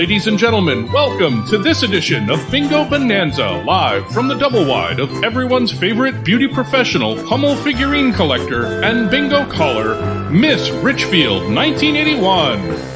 Ladies and gentlemen, welcome to this edition of Bingo Bonanza, live from the double wide of everyone's favorite beauty professional, Hummel figurine collector, and bingo caller, Miss Richfield, 1981.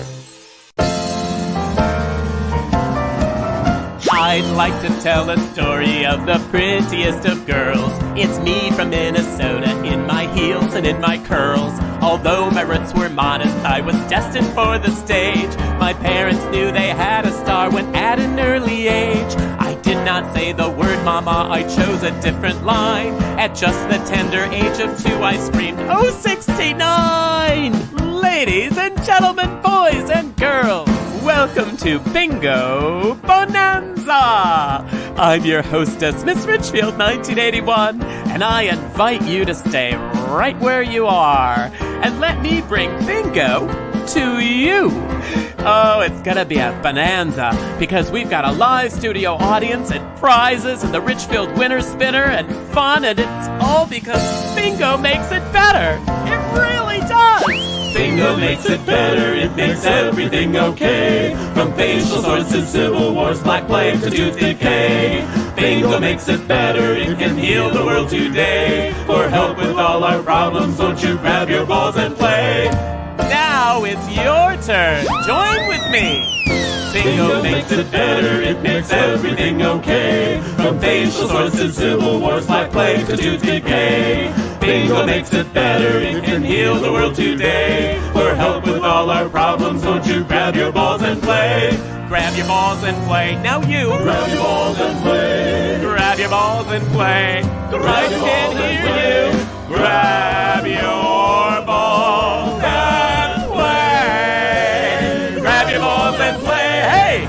I'd like to tell a story of the prettiest of girls. It's me from Minnesota, in my heels and in my curls. Although my roots were modest, I was destined for the stage. My parents knew they had a star when at an early age. I did not say the word mama, I chose a different line. At just the tender age of 2, I screamed, "Oh, 69!" Ladies and gentlemen, boys and girls, welcome to Bingo Bonanza! I'm your hostess, Miss Richfield, 1981, and I invite you to stay right where you are and let me bring bingo to you. Oh, it's gonna be a bonanza because we've got a live studio audience and prizes and the Richfield winner spinner and fun, and it's all because bingo makes it better. It really does! Bingo makes it better, it makes everything okay. From facial sores to civil wars, black plague to tooth decay. Bingo makes it better, it can heal the world today. For help with all our problems, won't you grab your balls and play? Now it's your turn, join with me. Bingo makes it better, it makes everything okay. From facial sores to civil wars, black plague to tooth decay. Bingo makes it better, it can heal the world today. For help with all our problems, won't you grab your balls and play? Grab your balls and play, now you. Grab your balls and play. Grab your balls and play. I can hear you. Grab your balls and play. Grab your balls and play, hey!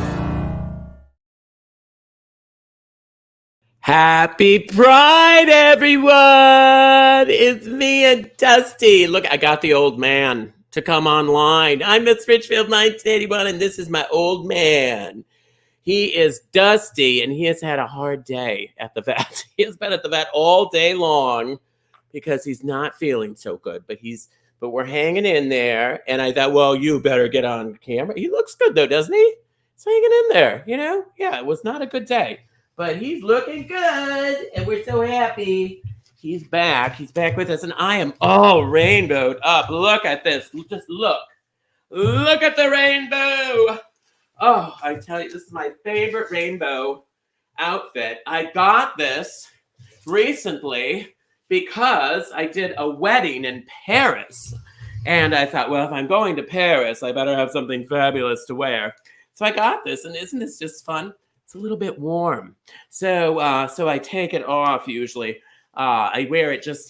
Happy Pride, everyone! It's me and Dusty. Look, I got the old man to come online. I'm Miss Richfield, 1981, and this is my old man. He is Dusty, and he has had a hard day at the vet. He has been at the vet all day long because he's not feeling so good, but we're hanging in there, and I thought, well, you better get on camera. He looks good, though, doesn't he? He's hanging in there, you know? Yeah, it was not a good day. But he's looking good, and we're so happy. He's back. He's back with us, and I am all rainbowed up. Look at this. Just look. Look at the rainbow. Oh, I tell you, this is my favorite rainbow outfit. I got this recently because I did a wedding in Paris. And I thought, well, if I'm going to Paris, I better have something fabulous to wear. So I got this, and isn't this just fun? It's a little bit warm. So I take it off usually. I wear it just,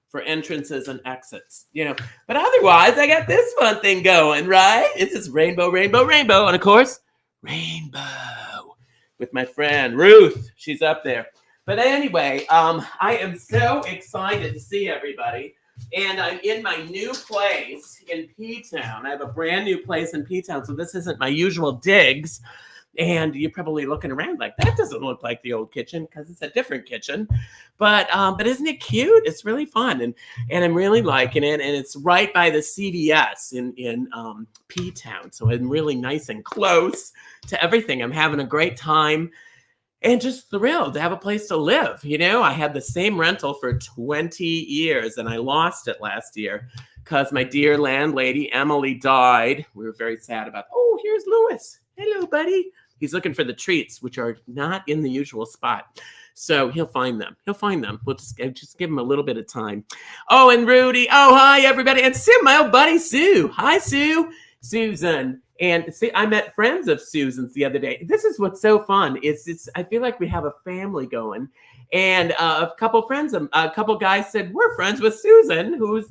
for entrances and exits, But otherwise, I got this fun thing going, right? It's just rainbow, rainbow, rainbow. And of course, rainbow with my friend Ruth. She's up there. But anyway, I am so excited to see everybody. And I'm in my new place in P-Town. I have a brand new place in P-Town. So this isn't my usual digs. And you're probably looking around like, that doesn't look like the old kitchen because it's a different kitchen. But isn't it cute? It's really fun. And I'm really liking it. And it's right by the CVS in P-Town. So I'm really nice and close to everything. I'm having a great time and just thrilled to have a place to live. I had the same rental for 20 years and I lost it last year because my dear landlady, Emily, died. We were very sad about, oh, here's Louis. Hello, buddy. He's looking for the treats, which are not in the usual spot. So he'll find them. We'll just give him a little bit of time. Oh, and Rudy. Oh, hi, everybody. And Sue, my old buddy, Sue. Hi, Sue. Susan. And see, I met friends of Susan's the other day. This is what's so fun. It's I feel like we have a family going. And a couple guys said, we're friends with Susan, who's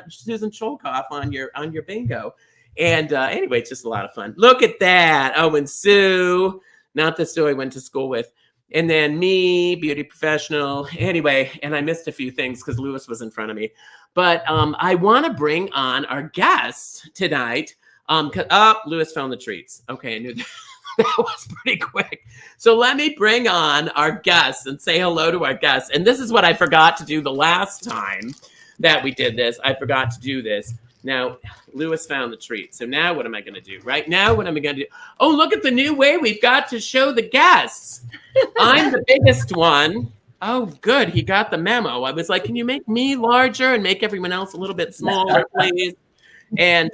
Susan Cholkoff on your bingo. And anyway, it's just a lot of fun. Look at that. Oh, and Sue, not the Sue I went to school with. And then me, beauty professional. Anyway, and I missed a few things because Louis was in front of me. But I want to bring on our guest tonight. Louis found the treats. Okay, I knew that was pretty quick. So let me bring on our guests and say hello to our guests. And this is what I forgot to do the last time that we did this. I forgot to do this. Now, Lewis found the treat. So now what am I going to do? Right now, what am I going to do? Oh, look at the new way we've got to show the guests. I'm the biggest one. Oh, good. He got the memo. I was like, can you make me larger and make everyone else a little bit smaller, please? And,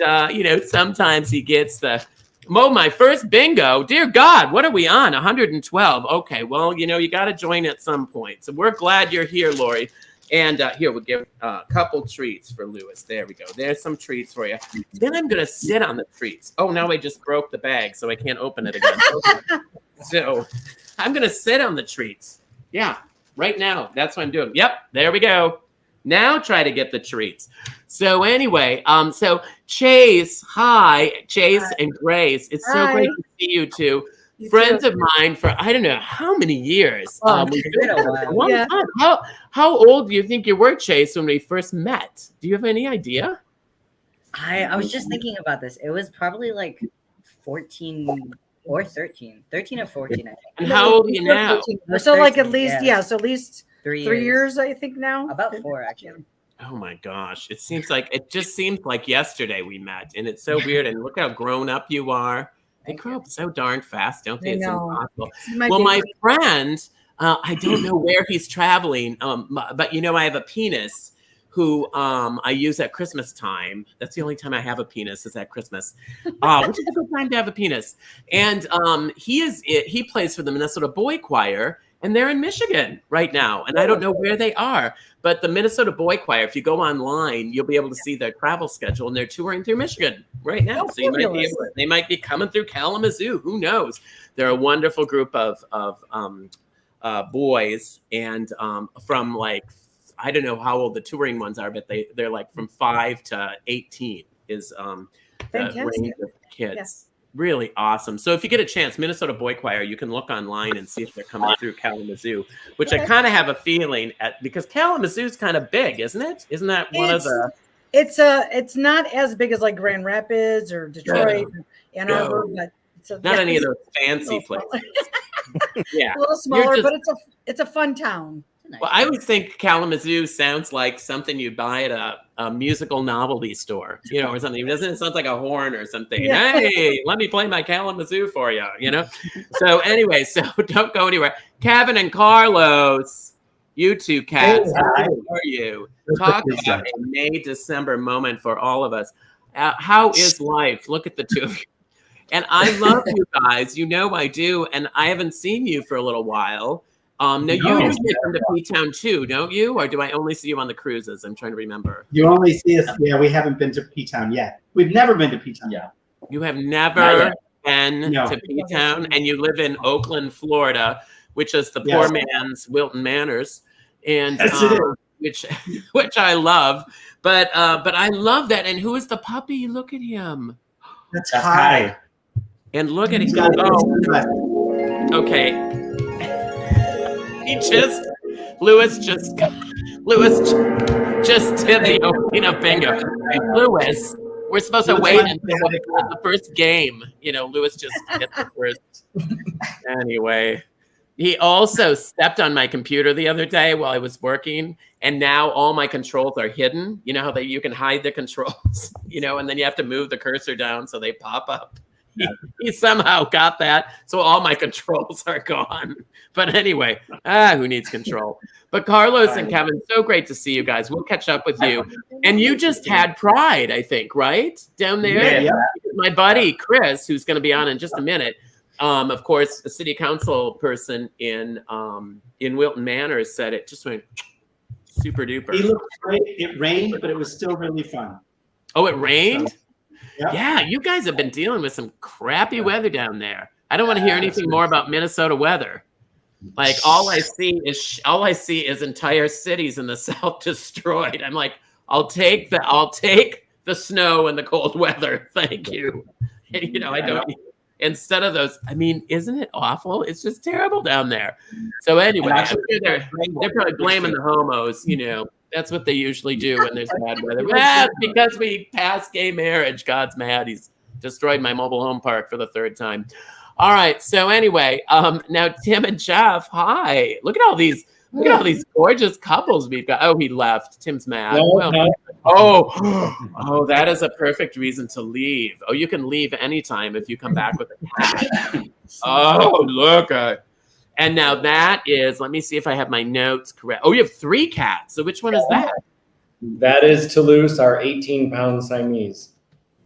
sometimes he gets my first bingo. Dear God, what are we on? 112. Okay, well, you got to join at some point. So we're glad you're here, Lori. And here, we'll give a couple treats for Lewis. There we go. There's some treats for you. Then I'm going to sit on the treats. Oh, now I just broke the bag, so I can't open it again. So I'm going to sit on the treats. Yeah, right now. That's what I'm doing. Yep, there we go. Now try to get the treats. So anyway, so Chase, hi, Chase and Grace. It's so great to see you two. Friends of mine for I don't know how many years. How old do you think you were, Chase, when we first met? Do you have any idea? I was just thinking about this. It was probably like 14 or 13 or 14. I think. And how old are you now? So like at least so at least 3 years, I think now. About 4 actually. Oh my gosh. It just seems like yesterday we met, and it's so weird. And look how grown up you are. They grow up so darn fast, don't they? It's impossible. Well, my friend, I don't know where he's traveling, but I have a penis who I use at Christmas time. That's the only time I have a penis is at Christmas, which is a good time to have a penis. And he plays for the Minnesota Boy Choir, and they're in Michigan right now. And I don't know where they are, but the Minnesota Boy Choir, if you go online, you'll be able to see their travel schedule, and they're touring through Michigan right now. So they might be coming through Kalamazoo. Who knows? They're a wonderful group of boys, and from like, I don't know how old the touring ones are, but they're like from 5 to 18 is the range of kids. Yeah. Really awesome. So if you get a chance, Minnesota Boy Choir, you can look online and see if they're coming through Kalamazoo, which I kind of have a feeling because Kalamazoo is kind of big, isn't it? Isn't that one of the? It's not as big as like Grand Rapids or Detroit, or Ann Arbor, but not any of those fancy places. Yeah, a little smaller, but it's a fun town. Well, I would think Kalamazoo sounds like something you buy at a musical novelty store, or something. Doesn't it sound like a horn or something? Yeah. Hey, let me play my Kalamazoo for you, So anyway, don't go anywhere. Kevin and Carlos, you two cats, how are you? Talk about a May-December moment for all of us. How is life? Look at the two of you. And I love you guys. I do. And I haven't seen you for a little while. Now you usually come to P-Town too, don't you? Or do I only see you on the cruises? I'm trying to remember. You only see us. Yeah, we haven't been to P-Town yet. We've never been to P-Town. Yeah. You have never been to P-Town, and you live in Oakland, Florida, which is the poor man's Wilton Manors, and which I love. But I love that. And who is the puppy? Look at him. That's Kai. And look at him. Okay. Lewis just did the opening of bingo. Lewis, we're supposed to wait until the first game. Lewis just hit the first. Anyway, he also stepped on my computer the other day while I was working, and now all my controls are hidden. You know how you can hide the controls, and then you have to move the cursor down so they pop up. He somehow got that, so all my controls are gone. But anyway, who needs control? But Carlos and Kevin, so great to see you guys. We'll catch up with you. And you just had Pride, I think, right? Down there? Yeah. My buddy, Chris, who's going to be on in just a minute, of course, a city council person in Wilton Manors said it just went super duper. He looked great. It rained, but it was still really fun. Oh, it rained? Yeah, you guys have been dealing with some crappy weather down there. I don't want to hear anything more about Minnesota weather. Like all I see is entire cities in the South destroyed. I'm like, I'll take the snow and the cold weather. Thank you. And, I don't. Instead of those, isn't it awful? It's just terrible down there. So anyway, I'm sure they're probably blaming the homos. That's what they usually do when there's bad weather. Because we passed gay marriage. God's mad. He's destroyed my mobile home park for the 3rd time. All right. So anyway, now Tim and Jeff, hi. Look at all these Look at all these gorgeous couples we've got. Oh, he left. Tim's mad. No, Well, no. oh, that is a perfect reason to leave. Oh, you can leave anytime if you come back with a cat. Oh, look. And now that is, let me see if I have my notes correct. Oh, you have 3 cats. So which one is that? That is Toulouse, our 18-pound Siamese.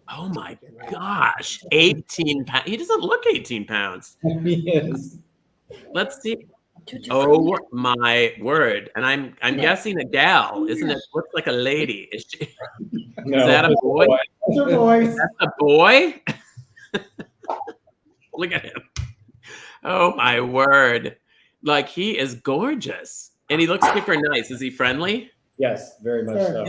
Oh my gosh. 18 pounds. He doesn't look 18 pounds. He is. Let's see. Oh my word. And I'm guessing a gal, isn't it? Looks like a lady. Is that a boy? It's a boy. That's a boy? Look at him. Oh my word. Like, he is gorgeous. And he looks super nice. Is he friendly? Yes, very much so.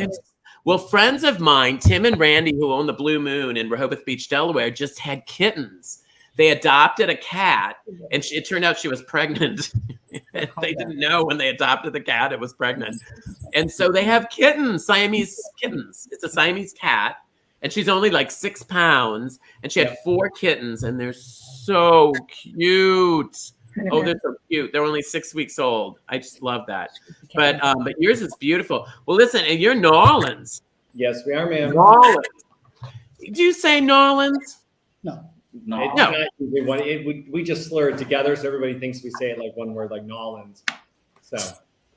Well, friends of mine, Tim and Randy, who own the Blue Moon in Rehoboth Beach, Delaware, just had kittens. They adopted a cat, and it turned out she was pregnant. They didn't know when they adopted the cat it was pregnant. And so they have kittens, Siamese kittens. It's a Siamese cat, and she's only like 6 pounds, and she had 4 kittens, and they're so cute. Oh, they're so cute. They're only 6 weeks old. I just love that. But yours is beautiful. Well, listen, and you're New Orleans. Yes, we are, ma'am. New Orleans. Do you say New Orleans? No. It's not usually one. We just slur it together, so everybody thinks we say it like one word, like Nolans. So.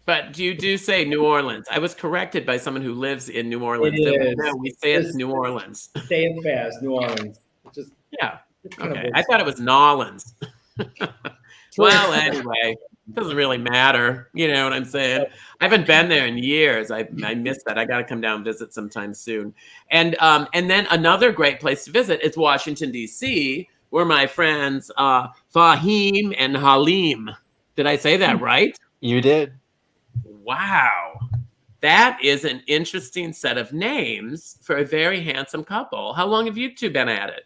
But you do say New Orleans. I was corrected by someone who lives in New Orleans. No, we say it's New Orleans. Say it fast, New Orleans. Just Okay. I thought it was Nolans. Well, anyway, it doesn't really matter. You know what I'm saying? I haven't been there in years. I miss that. I got to come down and visit sometime soon. And then another great place to visit is Washington, D.C., where my friends Fahim and Halim. Did I say that right? You did. Wow. That is an interesting set of names for a very handsome couple. How long have you two been at it?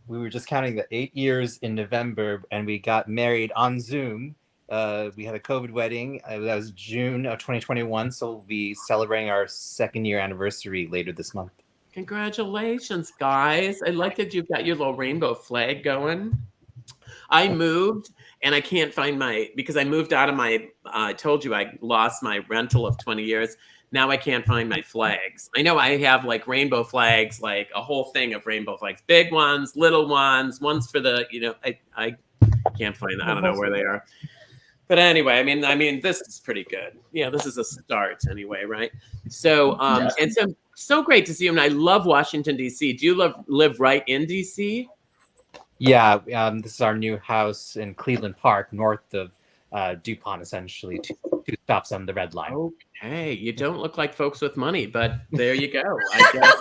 We were just counting the 8 years in November, and we got married on Zoom. We had a COVID wedding. That was June of 2021, so we'll be celebrating our 2nd-year anniversary later this month. Congratulations, guys. I like that you've got your little rainbow flag going. I moved, and I can't find because I moved out of I told you I lost my rental of 20 years. Now I can't find my flags. I know I have like rainbow flags, like a whole thing of rainbow flags, big ones, little ones for the, I can't find them. I don't know where they are. But anyway, I mean, this is pretty good. Yeah, this is a start anyway, right? So, and so great to see you. And I love Washington, D.C. Do you live right in D.C.? Yeah, this is our new house in Cleveland Park, north of DuPont, essentially, 2 stops on the red line. Okay, you don't look like folks with money, but there you go. I guess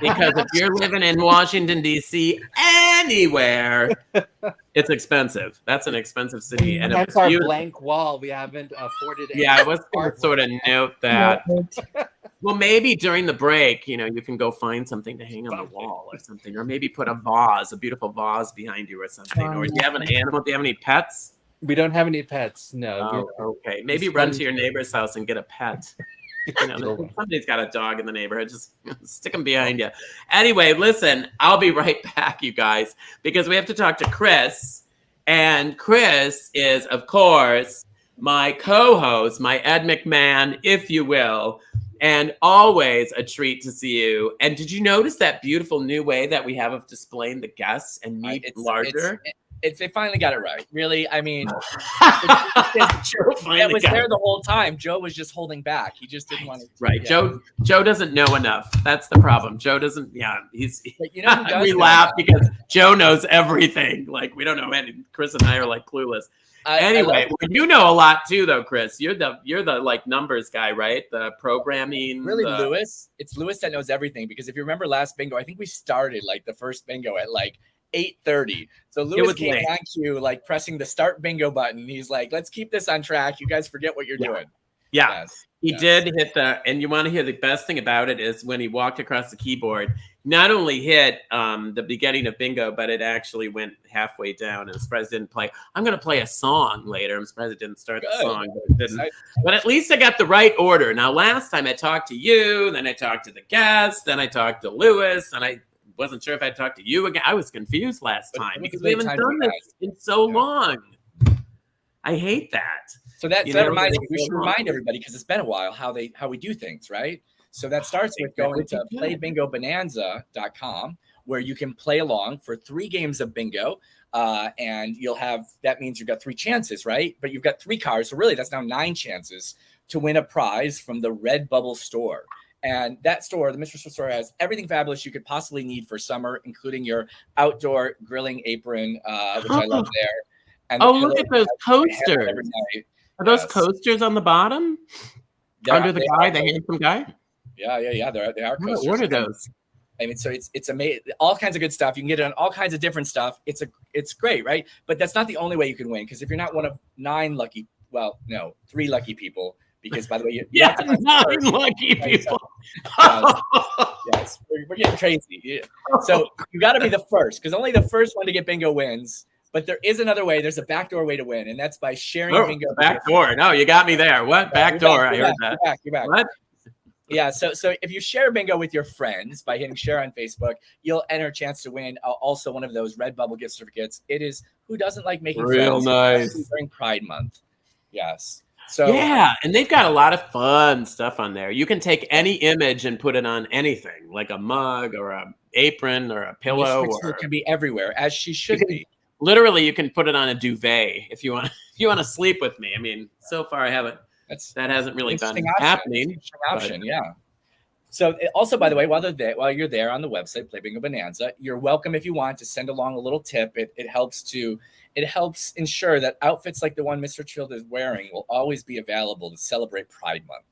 because if you're living in Washington, D.C., anywhere, it's expensive. That's an expensive city. And that's our blank wall. We haven't afforded it. Yeah, I was going to sort of note that. Well, maybe during the break, you can go find something to hang on the wall or something, or maybe put a beautiful vase behind you or something. Or do you have an animal? Do you have any pets? We don't have any pets, no. Oh, okay. Maybe run to your neighbor's house and get a pet. Somebody's got a dog in the neighborhood. Just stick them behind you. Anyway, listen, I'll be right back, you guys, because we have to talk to Chris. And Chris is, of course, my co-host, my Ed McMahon, if you will, and always a treat to see you. And did you notice that beautiful new way that we have of displaying the guests and me larger? They finally got it right. Really, I mean, Joe it was there the whole time. Joe was just holding back. He just didn't want to. Right. Yeah. Joe doesn't know enough. That's the problem. Joe doesn't. Yeah, he's. But who does we laugh because Joe knows everything. Like we don't know any. Chris and I are like clueless. Anyway, you know a lot too, though, Chris. You're the like numbers guy, right? The programming. Really, Lewis. It's Lewis that knows everything because if you remember last bingo, I think we started like the first bingo at like 8:30. So Lewis came on cue, like pressing the start bingo button. He's like, let's keep this on track. You guys forget what you're doing. Yeah. He did hit and you want to hear the best thing about it is when he walked across the keyboard, not only hit the beginning of bingo, but it actually went halfway down and I'm surprised it didn't play. I'm going to play a song later. I'm surprised it didn't start the song, but it didn't. But at least I got the right order. Now, last time I talked to you, then I talked to the guests, then I talked to Lewis, and I wasn't sure if I'd talk to you again. I was confused last time because we haven't done this in so long. I hate that. So that You know, reminds me, we it's should so long. remind everybody, because it's been a while, how we do things, right? So that starts with going to playbingobonanza.com, where you can play along for 3 games of bingo. And that means you've got 3 chances, right? But you've got 3 cards. So really that's now 9 chances to win a prize from the Redbubble store. And that store, the Mr. Store, has everything fabulous you could possibly need for summer, including your outdoor grilling apron, which I love there. And look at those coasters. Are those Yes. coasters on the bottom? Under the guy, the handsome guy? Yeah. They are coasters. What are those? I mean, so it's amazing. All kinds of good stuff. You can get it on all kinds of different stuff. It's great, right? But that's not the only way you can win, because if you're not one of 3 lucky people, because by the way, you have to 9 lucky people. Yes, we're getting crazy. Yeah. So you got to be the first, because only the first one to get bingo wins. But there is another way. There's a backdoor way to win, and that's by sharing bingo. Backdoor. No, you got me there. What? Backdoor. I heard that. You're back. What? Yeah, so if you share bingo with your friends by hitting share on Facebook, you'll enter a chance to win also one of those Redbubble gift certificates. It is, who doesn't like making real friends? Nice During Pride Month. Yes. So yeah, and they've got a lot of fun stuff on there. You can take any image and put it on anything, like a mug or a apron or a pillow. It can be everywhere, as she should be. Literally, you can put it on a duvet if you want. If you want to sleep with me. I mean, so far I haven't. That hasn't really been happening. Option, yeah. So also, by the way, while you're there on the website, Play Bingo Bonanza, you're welcome if you want to send along a little tip. It helps ensure that outfits like the one Mr. Richfield is wearing will always be available to celebrate Pride Month.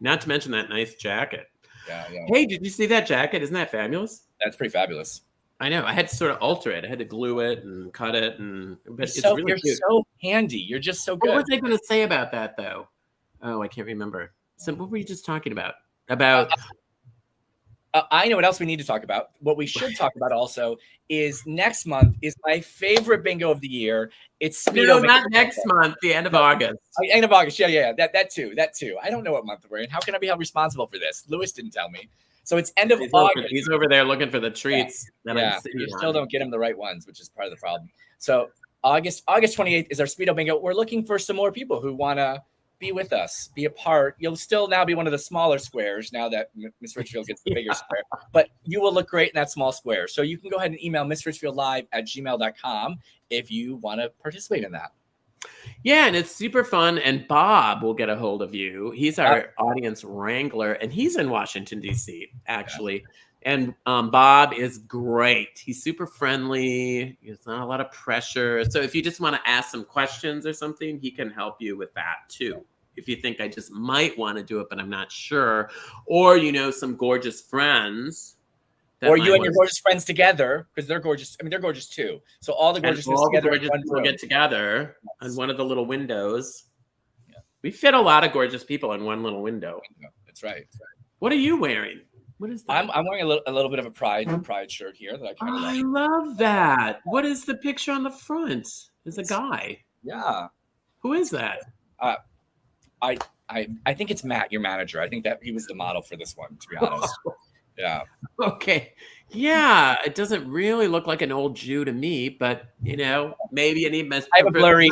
Not to mention that nice jacket. Yeah. Hey, did you see that jacket? Isn't that fabulous? That's pretty fabulous. I know. I had to sort of alter it. I had to glue it and cut it, but you're so handy. You're just so good. What was I going to say about that though? Oh, I can't remember. So what were you just talking about? I know what else we need to talk about. What we should talk about also is next month is my favorite bingo of the year. It's not next month. The end of August. End of August. Yeah. That too. I don't know what month we're in. How can I be held responsible for this? Lewis didn't tell me. So it's end of August. He's over there looking for the treats. Yeah. You still don't get him the right ones, which is part of the problem. So August 28th is our Speedo Bingo. We're looking for some more people who want to be with us, be a part. You'll still now be one of the smaller squares now that Miss Richfield gets the bigger square, but you will look great in that small square. So you can go ahead and email missrichfieldlive@gmail.com if you want to participate in that. Yeah, and it's super fun. And Bob will get a hold of you. He's our audience wrangler, and he's in Washington, D.C., actually. Yeah. And Bob is great. He's super friendly. There's not a lot of pressure. So if you just want to ask some questions or something, he can help you with that too. If you think I just might want to do it, but I'm not sure. Or, some gorgeous friends. Or you and your gorgeous friends together, because they're gorgeous. I mean, they're gorgeous too. So all the gorgeousness together. We'll get together on one of the little windows. Yeah. We fit a lot of gorgeous people in one little window. That's right. What are you wearing? What is that? I'm wearing a little bit of a pride shirt here that I kind of like. I love that. What is the picture on the front? There's a guy. Yeah. Who is that? I think it's Matt, your manager. I think that he was the model for this one, to be honest. Yeah. Okay. Yeah. It doesn't really look like an old Jew to me, but maybe I need my. I have a blurry.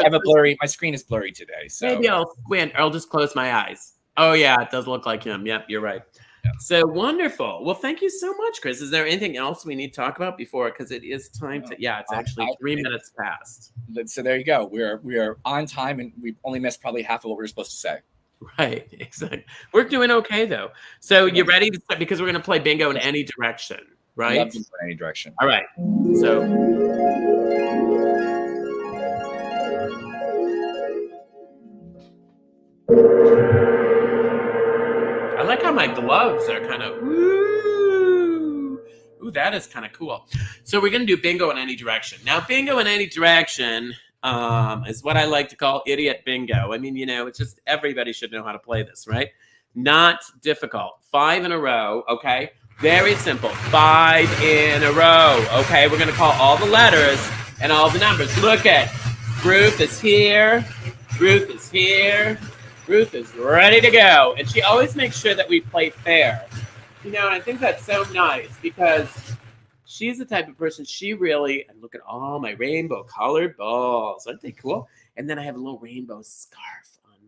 My screen is blurry today, so maybe I'll squint. Or I'll just close my eyes. Oh yeah, it does look like him. Yep, you're right. Yeah. So wonderful. Well, thank you so much, Chris. Is there anything else we need to talk about before? Because it is time to. Yeah, it's actually 3 minutes past. So there you go. We are on time, and we've only missed probably half of what we were supposed to say. Right, exactly. We're doing okay though. So you ready to start? Because we're going to play bingo in any direction, right? Love bingo in any direction. All right. So I like how my gloves are kind of ooh, that is kind of cool. So we're going to do bingo in any direction. Now, bingo in any direction is what I like to call idiot bingo. I mean, it's just everybody should know how to play this, right? Not difficult. 5 in a row, okay? Very simple. 5 in a row, okay? We're going to call all the letters and all the numbers. Look at Ruth is here. Ruth is here. Ruth is ready to go. And she always makes sure that we play fair. And I think that's so nice because she's the type of person, and look at all my rainbow colored balls. Aren't they cool? And then I have a little rainbow scarf on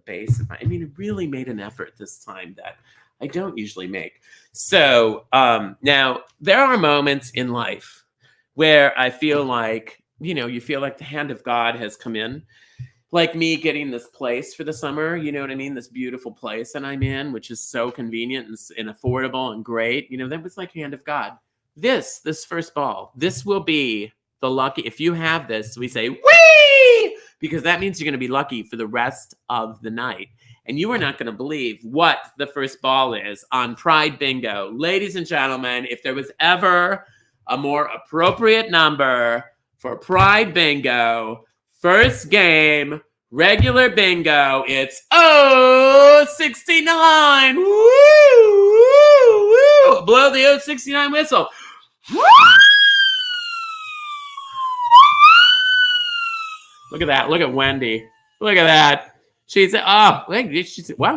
base of I mean, it really made an effort this time that I don't usually make. So now there are moments in life where I feel like, you feel like the hand of God has come in, like me getting this place for the summer, you know what I mean? This beautiful place that I'm in, which is so convenient and affordable and great. That was like hand of God. This first ball, this will be the lucky. If you have this, we say, whee! Because that means you're going to be lucky for the rest of the night. And you are not going to believe what the first ball is on Pride Bingo. Ladies and gentlemen, if there was ever a more appropriate number for Pride Bingo, first game, regular bingo, it's 069. Woo, woo, woo. Blow the 069 whistle. Woo! Look at that. Look at Wendy. Look at that. She's wow,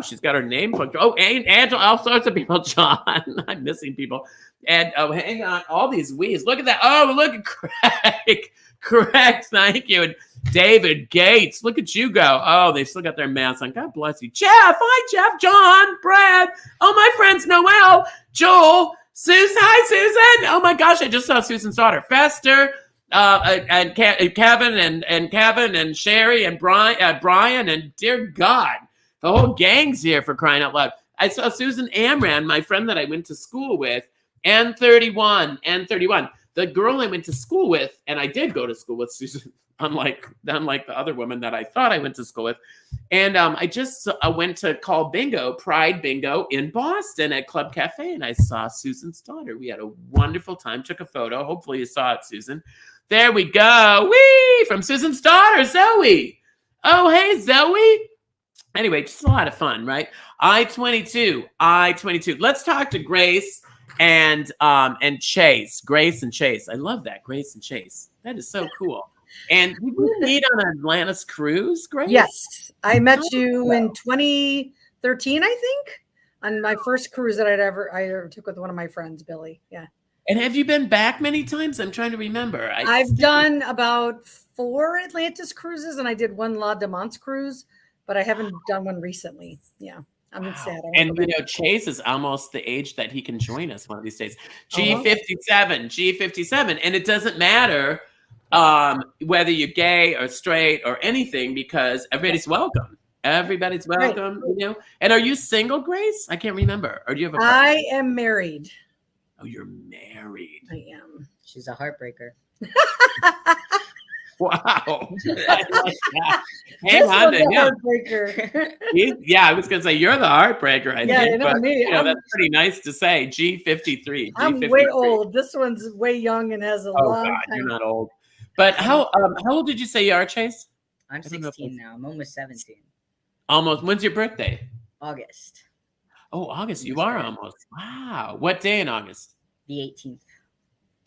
she's got her name booked. Oh, and Angela, all sorts of people, John. I'm missing people. And hang on, all these we's. Look at that. Oh, look at Craig. Craig, thank you. And David Gates, look at you go. Oh, they've still got their masks on. God bless you. Jeff, hi, Jeff, John, Brad. Oh, my friends, Noel, Joel, Susan. Hi, Susan. Oh my gosh, I just saw Susan's daughter, Fester. And Kevin and Kevin and Sherry and Brian and dear God, the whole gang's here for crying out loud. I saw Susan Amran, my friend that I went to school with, and 31. The girl I went to school with, and I did go to school with Susan, unlike the other woman that I thought I went to school with. And I just went to call bingo, Pride Bingo in Boston at Club Cafe, and I saw Susan's daughter. We had a wonderful time, took a photo. Hopefully you saw it, Susan. There we go. Whee! From Susan's daughter, Zoe. Oh, hey, Zoe. Anyway, just a lot of fun, right? I-22. Let's talk to Grace and Chase. Grace and Chase. I love that. Grace and Chase. That is so cool. And did you meet on an Atlantis cruise, Grace? Yes. I met you in 2013, I think, on my first cruise that I ever took with one of my friends, Billy. Yeah. And have you been back many times? I'm trying to remember. I've done about 4 Atlantis cruises, and I did one La de Mons cruise, but I haven't done one recently. Yeah, I'm sad. And Chase is almost the age that he can join us one of these days. G57, and it doesn't matter whether you're gay or straight or anything, because everybody's welcome. Everybody's welcome. Right. And are you single, Grace? I can't remember. Or do you have a partner? I am married. Oh, you're married. I am. She's a heartbreaker. Wow. I like that. Hang on to him. Heartbreaker. I was going to say, you're the heartbreaker, I think. But, me. that's pretty nice to say. G53. I'm way old. This one's way young and has a long time. You're not old. But how old did you say you are, Chase? I'm 16 now. I'm almost 17. Almost. When's your birthday? August. Oh, August. You are almost. Wow. What day in August? The 18th.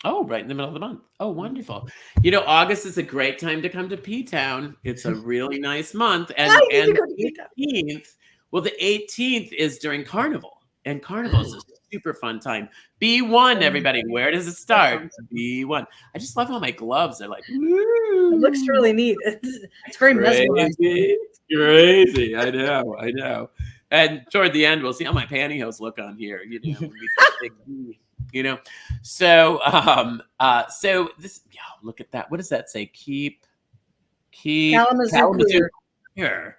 Oh, right in the middle of the month. Oh, wonderful. August is a great time to come to P-Town. It's a really nice month. And the 18th, the 18th is during Carnival. And Carnival is a super fun time. B1, everybody. Where does it start? B1. I just love how my gloves are like, woo. It looks really neat. It's very mesmerizing. It's crazy. I know. And toward the end, we'll see how my pantyhose look on here. So this. Look at that. What does that say? Keep Kalamazoo here.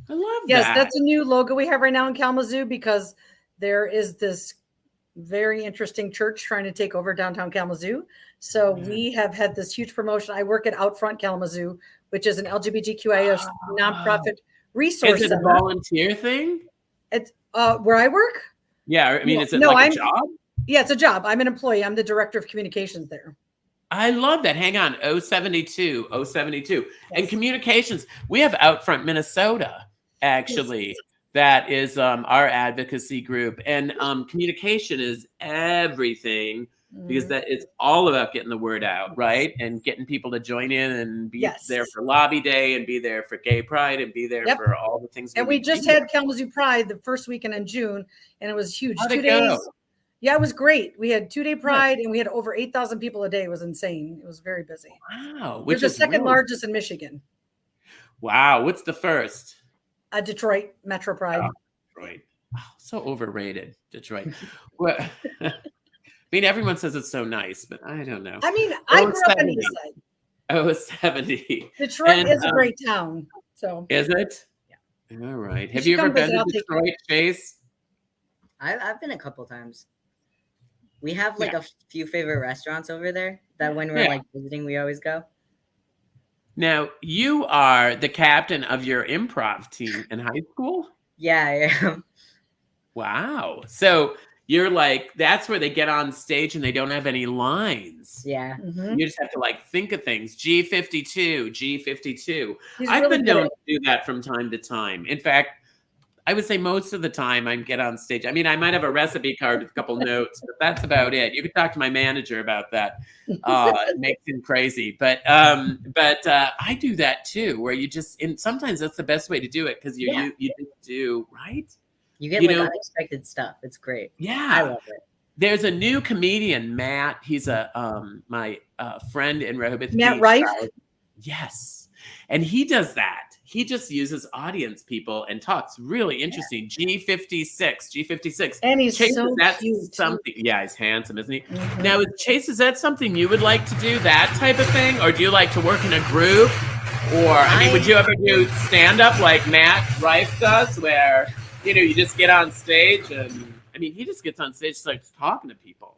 I love that. Yes, that's a new logo we have right now in Kalamazoo, because there is this very interesting church trying to take over downtown Kalamazoo. So we have had this huge promotion. I work at Outfront Kalamazoo, which is an LGBTQIA nonprofit resource. Is it a volunteer thing? It's where I work. Yeah, I mean, is it a job? Yeah, it's a job. I'm an employee. I'm the director of communications there. I love that. Hang on, 072. Yes. And communications. We have Outfront Minnesota, actually. Yes. That is our advocacy group. And communication is everything, because that it's all about getting the word out, right? And getting people to join in and be there for Lobby Day, and be there for Gay Pride, and be there for all the things. And we just had Kalamazoo Pride the first weekend in June, and it was huge. How'd 2 it days. go? Yeah, it was great. We had 2-day Pride, and we had over 8,000 people a day. It was insane. It was very busy. Wow. Which is the second largest in Michigan. Wow. What's the first? Detroit, Metro Pride. Oh, Detroit. Oh, so overrated, Detroit. Well, I mean, everyone says it's so nice, but I don't know. I mean, I grew up on the 70. east side. Oh, 70. Detroit And, is a great town. So Is it? Yeah. All right. You Have should you ever come been visit, to I'll take you. Detroit, Chase? I've been a couple times. We have like Yeah. a few favorite restaurants over there that when we're Yeah. like visiting, we always go. Now, you are the captain of your improv team in high school? Yeah, I am. Wow. So you're like, that's where they get on stage and they don't have any lines. Yeah. Mhm. You just have to like think of things. G52, G52. He's I've really been good known at to do that from time to time. In fact, I would say most of the time I get on stage. I mean, I might have a recipe card with a couple notes, but that's about it. You can talk to my manager about that. It makes him crazy. But I do that too, where you just, and sometimes that's the best way to do it because you just do, right? You get You like know- unexpected stuff. It's great. I Yeah. love it. There's a new comedian, Matt. He's my friend in Rehoboth Matt Beach. Rife? Yes. And he does that. He just uses audience people and talks really interesting. G56. And he's Chase, so is that cute. something? Yeah, he's handsome, isn't he? Mhm. Now, Chase, is that something you would like to do, that type of thing? Or do you like to work in a group? Or, I mean, would you ever do stand-up like Matt Rife does, where, you just get on stage and, I mean, he just gets on stage and starts talking to people.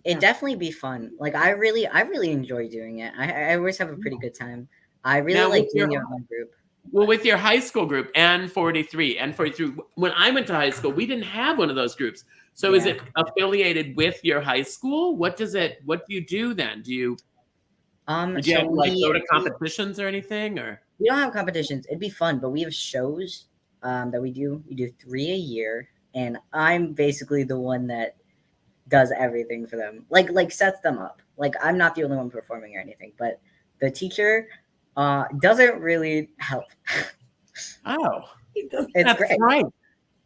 It'd definitely be fun. Like I really enjoy doing it. I always have a pretty good time. I really Now, like with doing your- it in my group. Well, with your high school group, N43, when I went to high school, we didn't have one of those groups. So is Yeah. it affiliated with your high school? What do you do then? Do you have to go to competitions or anything, or? We don't have competitions. It'd be fun, but we have shows that we do. We do 3 a year, and I'm basically the one that does everything for them. Like sets them up. Like I'm not the only one performing or anything, but the teacher doesn't really help. Oh, It's that's great. right.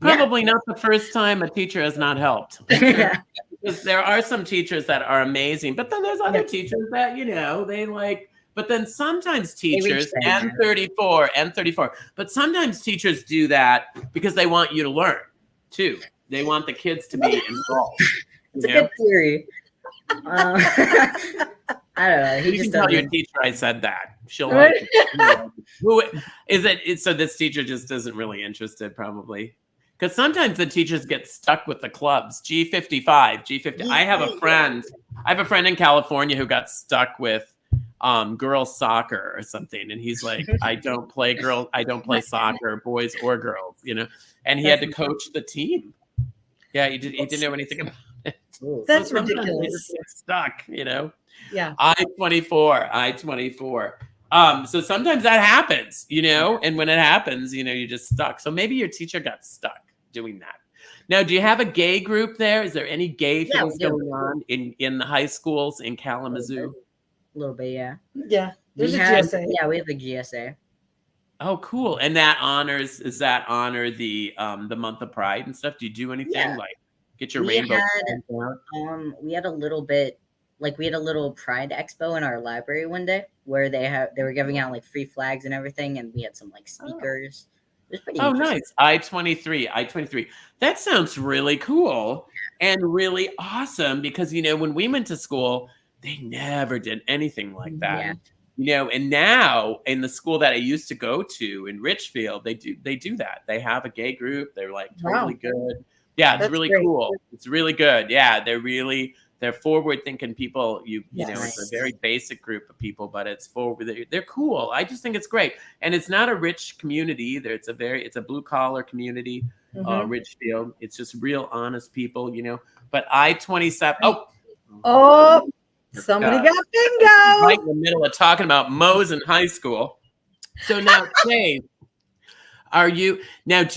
Yeah. Probably not the first time a teacher has not helped. Yeah. Because there are some teachers that are amazing, but then there's other Yes. teachers that, they like, but then sometimes reach teachers, their N34, but sometimes teachers do that because they want you to learn too. They want the kids to be involved. It's a good theory. I don't know. He You just can tell your doesn't. teacher I said that. She'll Right. like it. Who is it? So this teacher just isn't really interested, probably. Because sometimes the teachers get stuck with the clubs. G50. I have a friend in California who got stuck with girls soccer or something, and he's like, I don't play soccer, boys or girls, and he had to coach the team. Yeah, he didn't know anything about it. Ooh. That's So sometimes they ridiculous. just get stuck, Yeah. I-24. So sometimes that happens, and when it happens, you're just stuck. So maybe your teacher got stuck doing that. Now, do you have a gay group there? Is there any gay Yeah, things we do. going on in the high schools in Kalamazoo? A little bit, yeah. Yeah. There's We a have- GSA. Yeah, we have a GSA. Oh, cool. And does that honor the month of Pride and stuff? Do you do anything Yeah. like get your We rainbow? had- flags out? We had a little bit, we had a little Pride Expo in our library one day where they were giving out like free flags and everything, and we had some like speakers. It was pretty Oh, interesting. nice. I-23. That sounds really cool and really awesome because, when we went to school, they never did anything like that. Yeah. And now in the school that I used to go to in Richfield, they do that. They have a gay group. They're like totally good. Yeah, it's That's really great. cool. It's really good. Yeah, they're forward thinking people. Yes. It's a very basic group of people, but it's forward. They're cool. I just think it's great. And it's not a rich community either. It's a blue collar community, Mhm. Richfield. It's just real honest people, But I-27. Oh, somebody God. got bingo. Right in the middle of talking about Moe's in high school. So now, Chase, do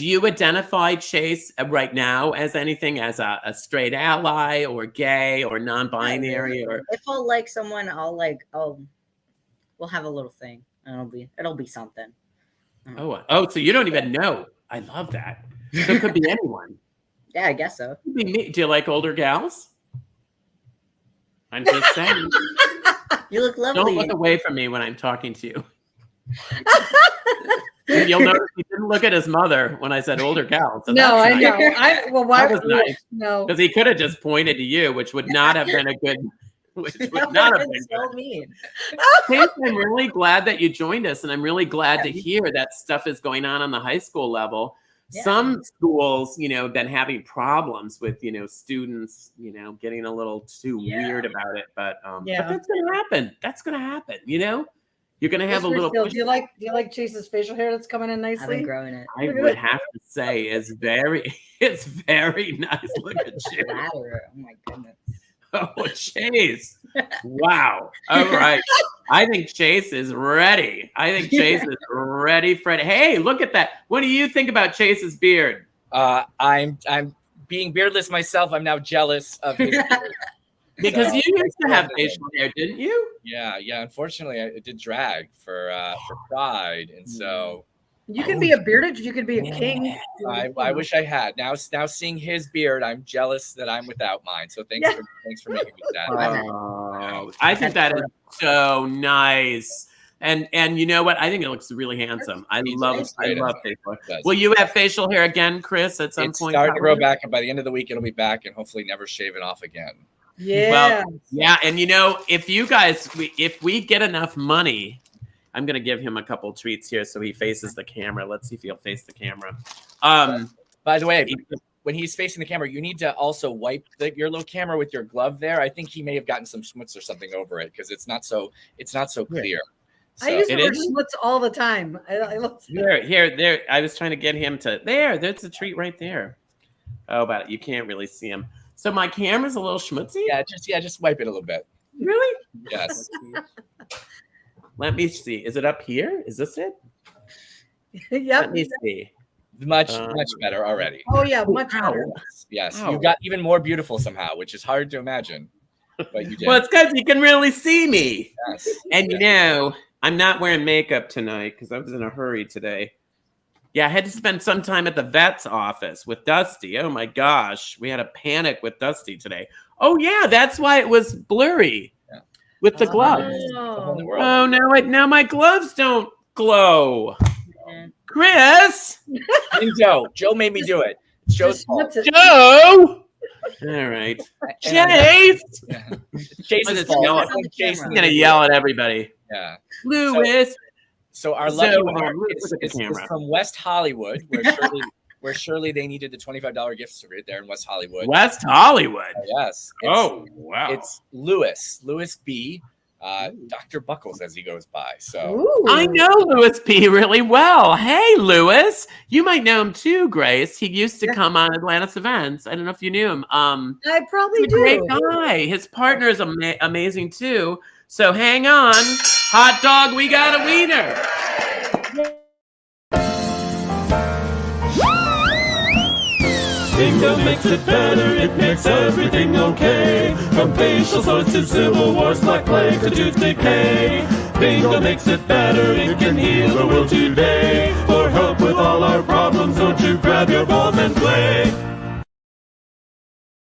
you identify Chase right now as anything, as a straight ally or gay or non-binary or? If I'll like someone, we'll have a little thing. And it'll be something. So you don't even know. I love that. So it could be anyone. Yeah, I guess so. It could be me. Do you like older gals? I'm just saying. You look Don't lovely. look away from me when I'm talking to you. You'll notice he didn't look at his mother when I said older gal. So No, I that's know. nice. Well, why That was nice. No. Because he could have just pointed to you, which would not have been a good. Which would not have been so good. mean. Chase, I'm really glad that you joined us, and I'm really glad to hear that stuff is going on the high school level. Yeah. Some schools, have been having problems with, students, getting a little too weird about it. But that's gonna happen. That's gonna happen. You're gonna have a little. Do you like Chase's facial hair that's coming in nicely? I've been growing it. I would have to say it's very nice. Look at you. Oh my goodness. Oh, Chase. Wow. All right. I think Chase is ready. Hey, look at that. What do you think about Chase's beard? I'm being beardless myself. I'm now jealous of his beard. Because you used to have facial hair, didn't you? Yeah. Unfortunately, it did drag for Pride, and so you can be a bearded. You can be a king. I wish I had. Now seeing his beard, I'm jealous that I'm without mine. So thanks for making me sad. I think that is so nice. And you know what? I think it looks really handsome. I love facial hair. Will you have facial hair again, Chris, at some point? It's starting to grow back, and by the end of the week, it'll be back, and hopefully never shave it off again. Yeah. Well, yeah, and if we get enough money, I'm gonna give him a couple treats here so he faces the camera. Let's see if he'll face the camera. By the way, when he's facing the camera, you need to also wipe your little camera with your glove there. I think he may have gotten some schmutz or something over it because it's not so clear. So, I use it for schmutz all the time. I love there. I was trying to get him to there's a treat right there. Oh, but you can't really see him. So my camera's a little schmutzy? Just wipe it a little bit. Really? Yes. Let me see. Is it up here? Is this it? Yep. Let me see. Much better already. Oh yeah, much better. Yes. You got even more beautiful somehow, which is hard to imagine. But you did. Well, it's because you can really see me. Yes. And I'm not wearing makeup tonight because I was in a hurry today. Yeah, I had to spend some time at the vet's office with Dusty. Oh my gosh. We had a panic with Dusty today. Oh yeah, that's why it was blurry with the gloves. Oh, now my gloves don't glow. Chris. Joe made me do it. Joe's fault. Joe. All right. Chase. Chase's fault. I'm going to yell at everybody. Yeah. Lewis. So our lucky winner is from West Hollywood, where surely they needed the $25 gift certificate there in West Hollywood. West Hollywood. Yes. Wow. It's Lewis B. Dr. Buckles as he goes by. So Ooh. I know Lewis B really well. Hey, Lewis. You might know him too, Grace. He used to come on Atlantis events. I don't know if you knew him. I probably do. Great guy. His partner is amazing too. So hang on. Hot dog, we got a wiener. Bingo makes it better, it makes everything okay. From facial sores to civil wars, black plague to tooth decay. Bingo makes it better, it can heal the world today. For help with all our problems, don't you grab your balls and play.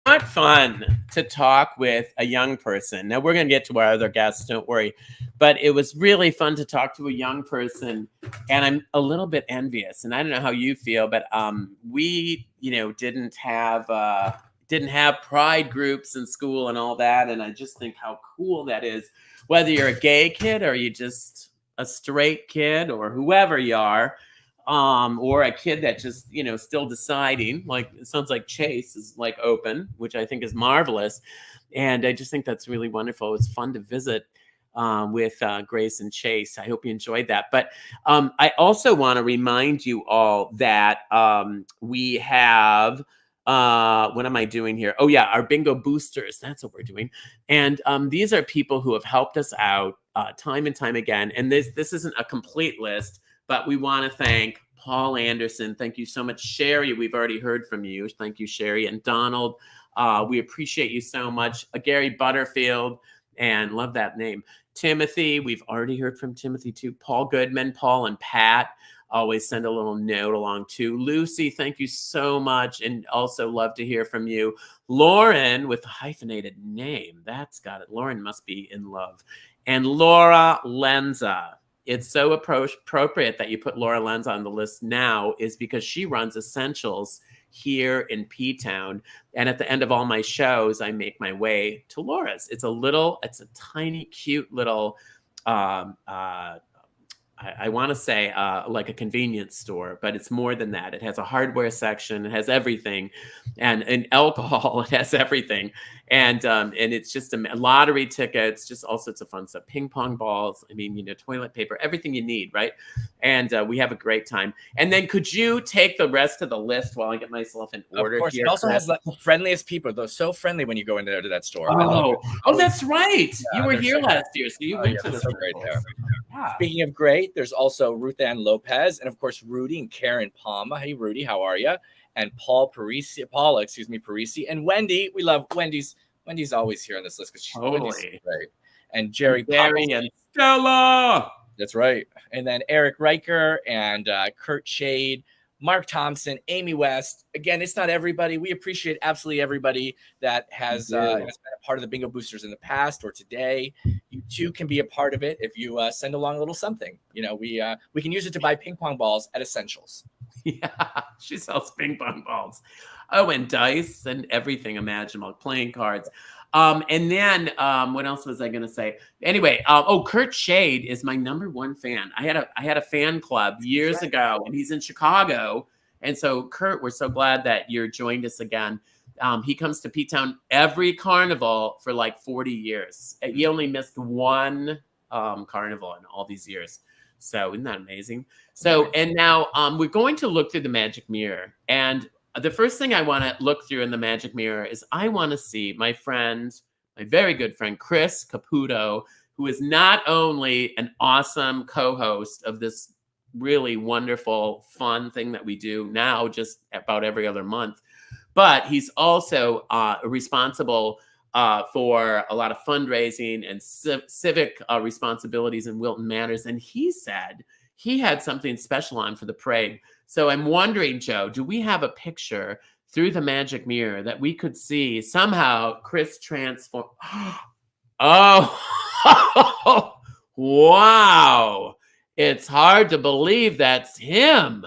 Not fun to talk with a young person. Now we're going to get to our other guests, don't worry. But it was really fun to talk to a young person, and I'm a little bit envious. And I don't know how you feel, but we, didn't have pride groups in school and all that. And I just think how cool that is. Whether you're a gay kid or you just a straight kid or whoever you are. Or a kid that just, still deciding, like it sounds like Chase is like open, which I think is marvelous. And I just think that's really wonderful. It was fun to visit with Grace and Chase. I hope you enjoyed that. But I also want to remind you all that we have, what am I doing here? Oh yeah, our bingo boosters. That's what we're doing. And these are people who have helped us out time and time again. And this isn't a complete list, but we want to thank Paul Anderson. Thank you so much. Sherry, we've already heard from you. Thank you, Sherry. And Donald, we appreciate you so much. Gary Butterfield, and love that name. Timothy, we've already heard from Timothy too. Paul Goodman, Paul and Pat, always send a little note along too. Lucy, thank you so much. And also love to hear from you. Lauren, with a hyphenated name. That's got it. Lauren must be in love. And Laura Lenza. it's so appropriate that you put Laura Lenz on the list now is because she runs Essentials here in P-Town. And at the end of all my shows, I make my way to Laura's. It's a tiny, cute little, I want to say like a convenience store, but it's more than that. It has a hardware section, it has everything, and alcohol, it has everything, and it's just a lottery tickets, just all sorts of fun stuff, ping pong balls. I mean, toilet paper, everything you need, right? And we have a great time. And then could you take the rest of the list while I get myself in order? Of course, here? It also has the friendliest people. They're so friendly when you go into that store. Oh, that's right. Yeah, you were here so last year, so you went to the so great there. Yeah. Speaking of great, there's also Ruth Ann Lopez, and of course Rudy and Karen Palma. Hey Rudy, how are you? And Paula Parisi, and Wendy. We love Wendy's. Wendy's always here on this list because she's Totally great. And Jerry and Stella. That's right. And then Eric Riker and Kurt Shade, Mark Thompson, Amy West. Again, it's not everybody. We appreciate absolutely everybody that has been a part of the Bingo Boosters in the past or today. You too can be a part of it if you send along a little something. We can use it to buy ping pong balls at Essentials. Yeah, she sells ping pong balls. Oh, and dice and everything imaginable, playing cards. And then what else was I going to say? Anyway, Kurt Shade is my #1 fan. I had a fan club years ago, and he's in Chicago. And so, Kurt, we're so glad that you're joined us again. He comes to P-Town every carnival for like 40 years. He only missed one carnival in all these years. So isn't that amazing? So, and now we're going to look through the magic mirror. And the first thing I want to look through in the magic mirror is I want to see my very good friend, Chris Caputo, who is not only an awesome co-host of this really wonderful, fun thing that we do now just about every other month, but he's also responsible for a lot of fundraising and civic responsibilities in Wilton Manors. And he said he had something special on for the parade. So I'm wondering, Joe, do we have a picture through the magic mirror that we could see somehow Chris transform? Oh, wow. It's hard to believe that's him.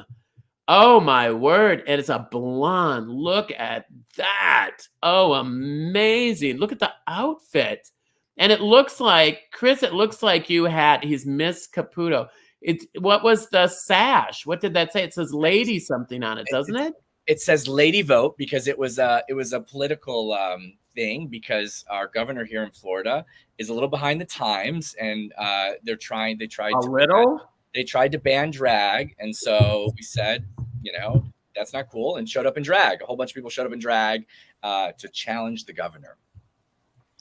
Oh, my word. And it's a blonde. Look at that. Oh, amazing. Look at the outfit. And it looks like, Chris, he's Miss Caputo. What was the sash? What did that say? It says lady something on it, doesn't it? It says lady vote because it was a political thing because our governor here in Florida is a little behind the times, and they tried to ban drag, and so we said, that's not cool, and showed up in drag. A whole bunch of people showed up in drag to challenge the governor.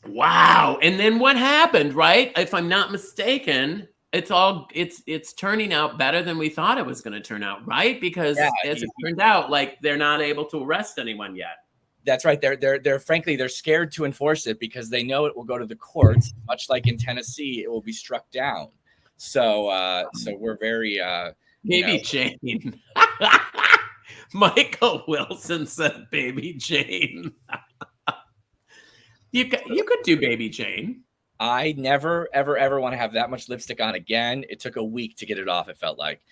Wow. And then what happened, right? If I'm not mistaken, it's turning out better than we thought it was going to turn out, right? Because as it turned out, like they're not able to arrest anyone yet. That's right. They're frankly, they're scared to enforce it because they know it will go to the courts, much like in Tennessee, it will be struck down. So we're very Baby Jane. Michael Wilson said Baby Jane. You could do Baby Jane. I never, ever, ever want to have that much lipstick on again. It took a week to get it off, it felt like.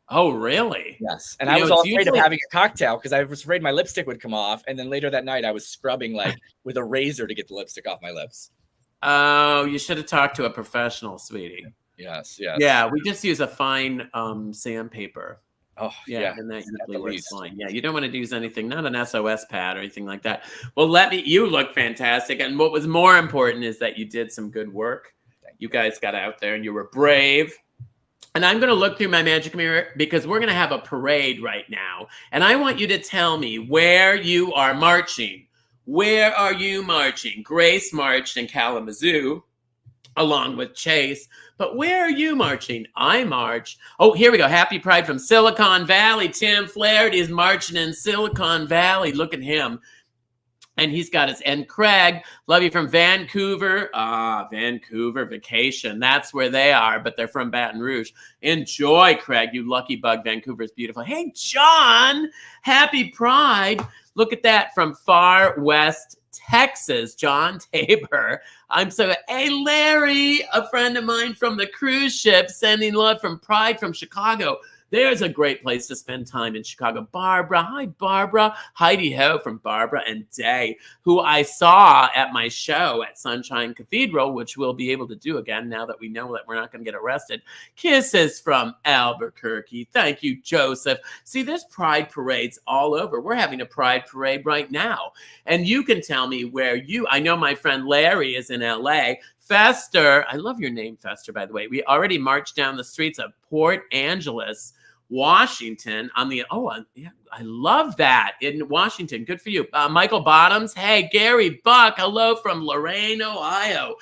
Oh, really? Yes. And I was all afraid of having a cocktail because I was afraid my lipstick would come off. And then later that night, I was scrubbing like with a razor to get the lipstick off my lips. Oh, you should have talked to a professional, sweetie. Yes. Yeah, we just use a fine sandpaper. Oh, yeah. And that usually works fine. Yeah, you don't want to use anything, not an SOS pad or anything like that. Well, you look fantastic. And what was more important is that you did some good work. You guys got out there and you were brave. And I'm going to look through my magic mirror because we're going to have a parade right now. And I want you to tell me where you are marching. Where are you marching? Grace marched in Kalamazoo along with Chase. But where are you marching? I march. Oh, here we go. Happy Pride from Silicon Valley. Tim Flaherty is marching in Silicon Valley. Look at him. And he's got and Craig, love you from Vancouver. Vancouver vacation. That's where they are, but they're from Baton Rouge. Enjoy, Craig, you lucky bug. Vancouver's beautiful. Hey, John, happy Pride. Look at that from far west Texas, John Tabor. Hey, Larry, a friend of mine from the cruise ship, sending love from Pride from Chicago. There's a great place to spend time in Chicago. Barbara. Hi, Barbara. Heidi Ho from Barbara and Day, who I saw at my show at Sunshine Cathedral, which we'll be able to do again now that we know that we're not going to get arrested. Kisses from Albuquerque. Thank you, Joseph. See, there's pride parades all over. We're having a pride parade right now. And you can tell me I know my friend Larry is in LA. Fester, I love your name, Fester, by the way. We already marched down the streets of Port Angeles, Washington I love that in Washington. Good for you. Michael Bottoms. Hey, Gary Buck. Hello from Lorain, Ohio.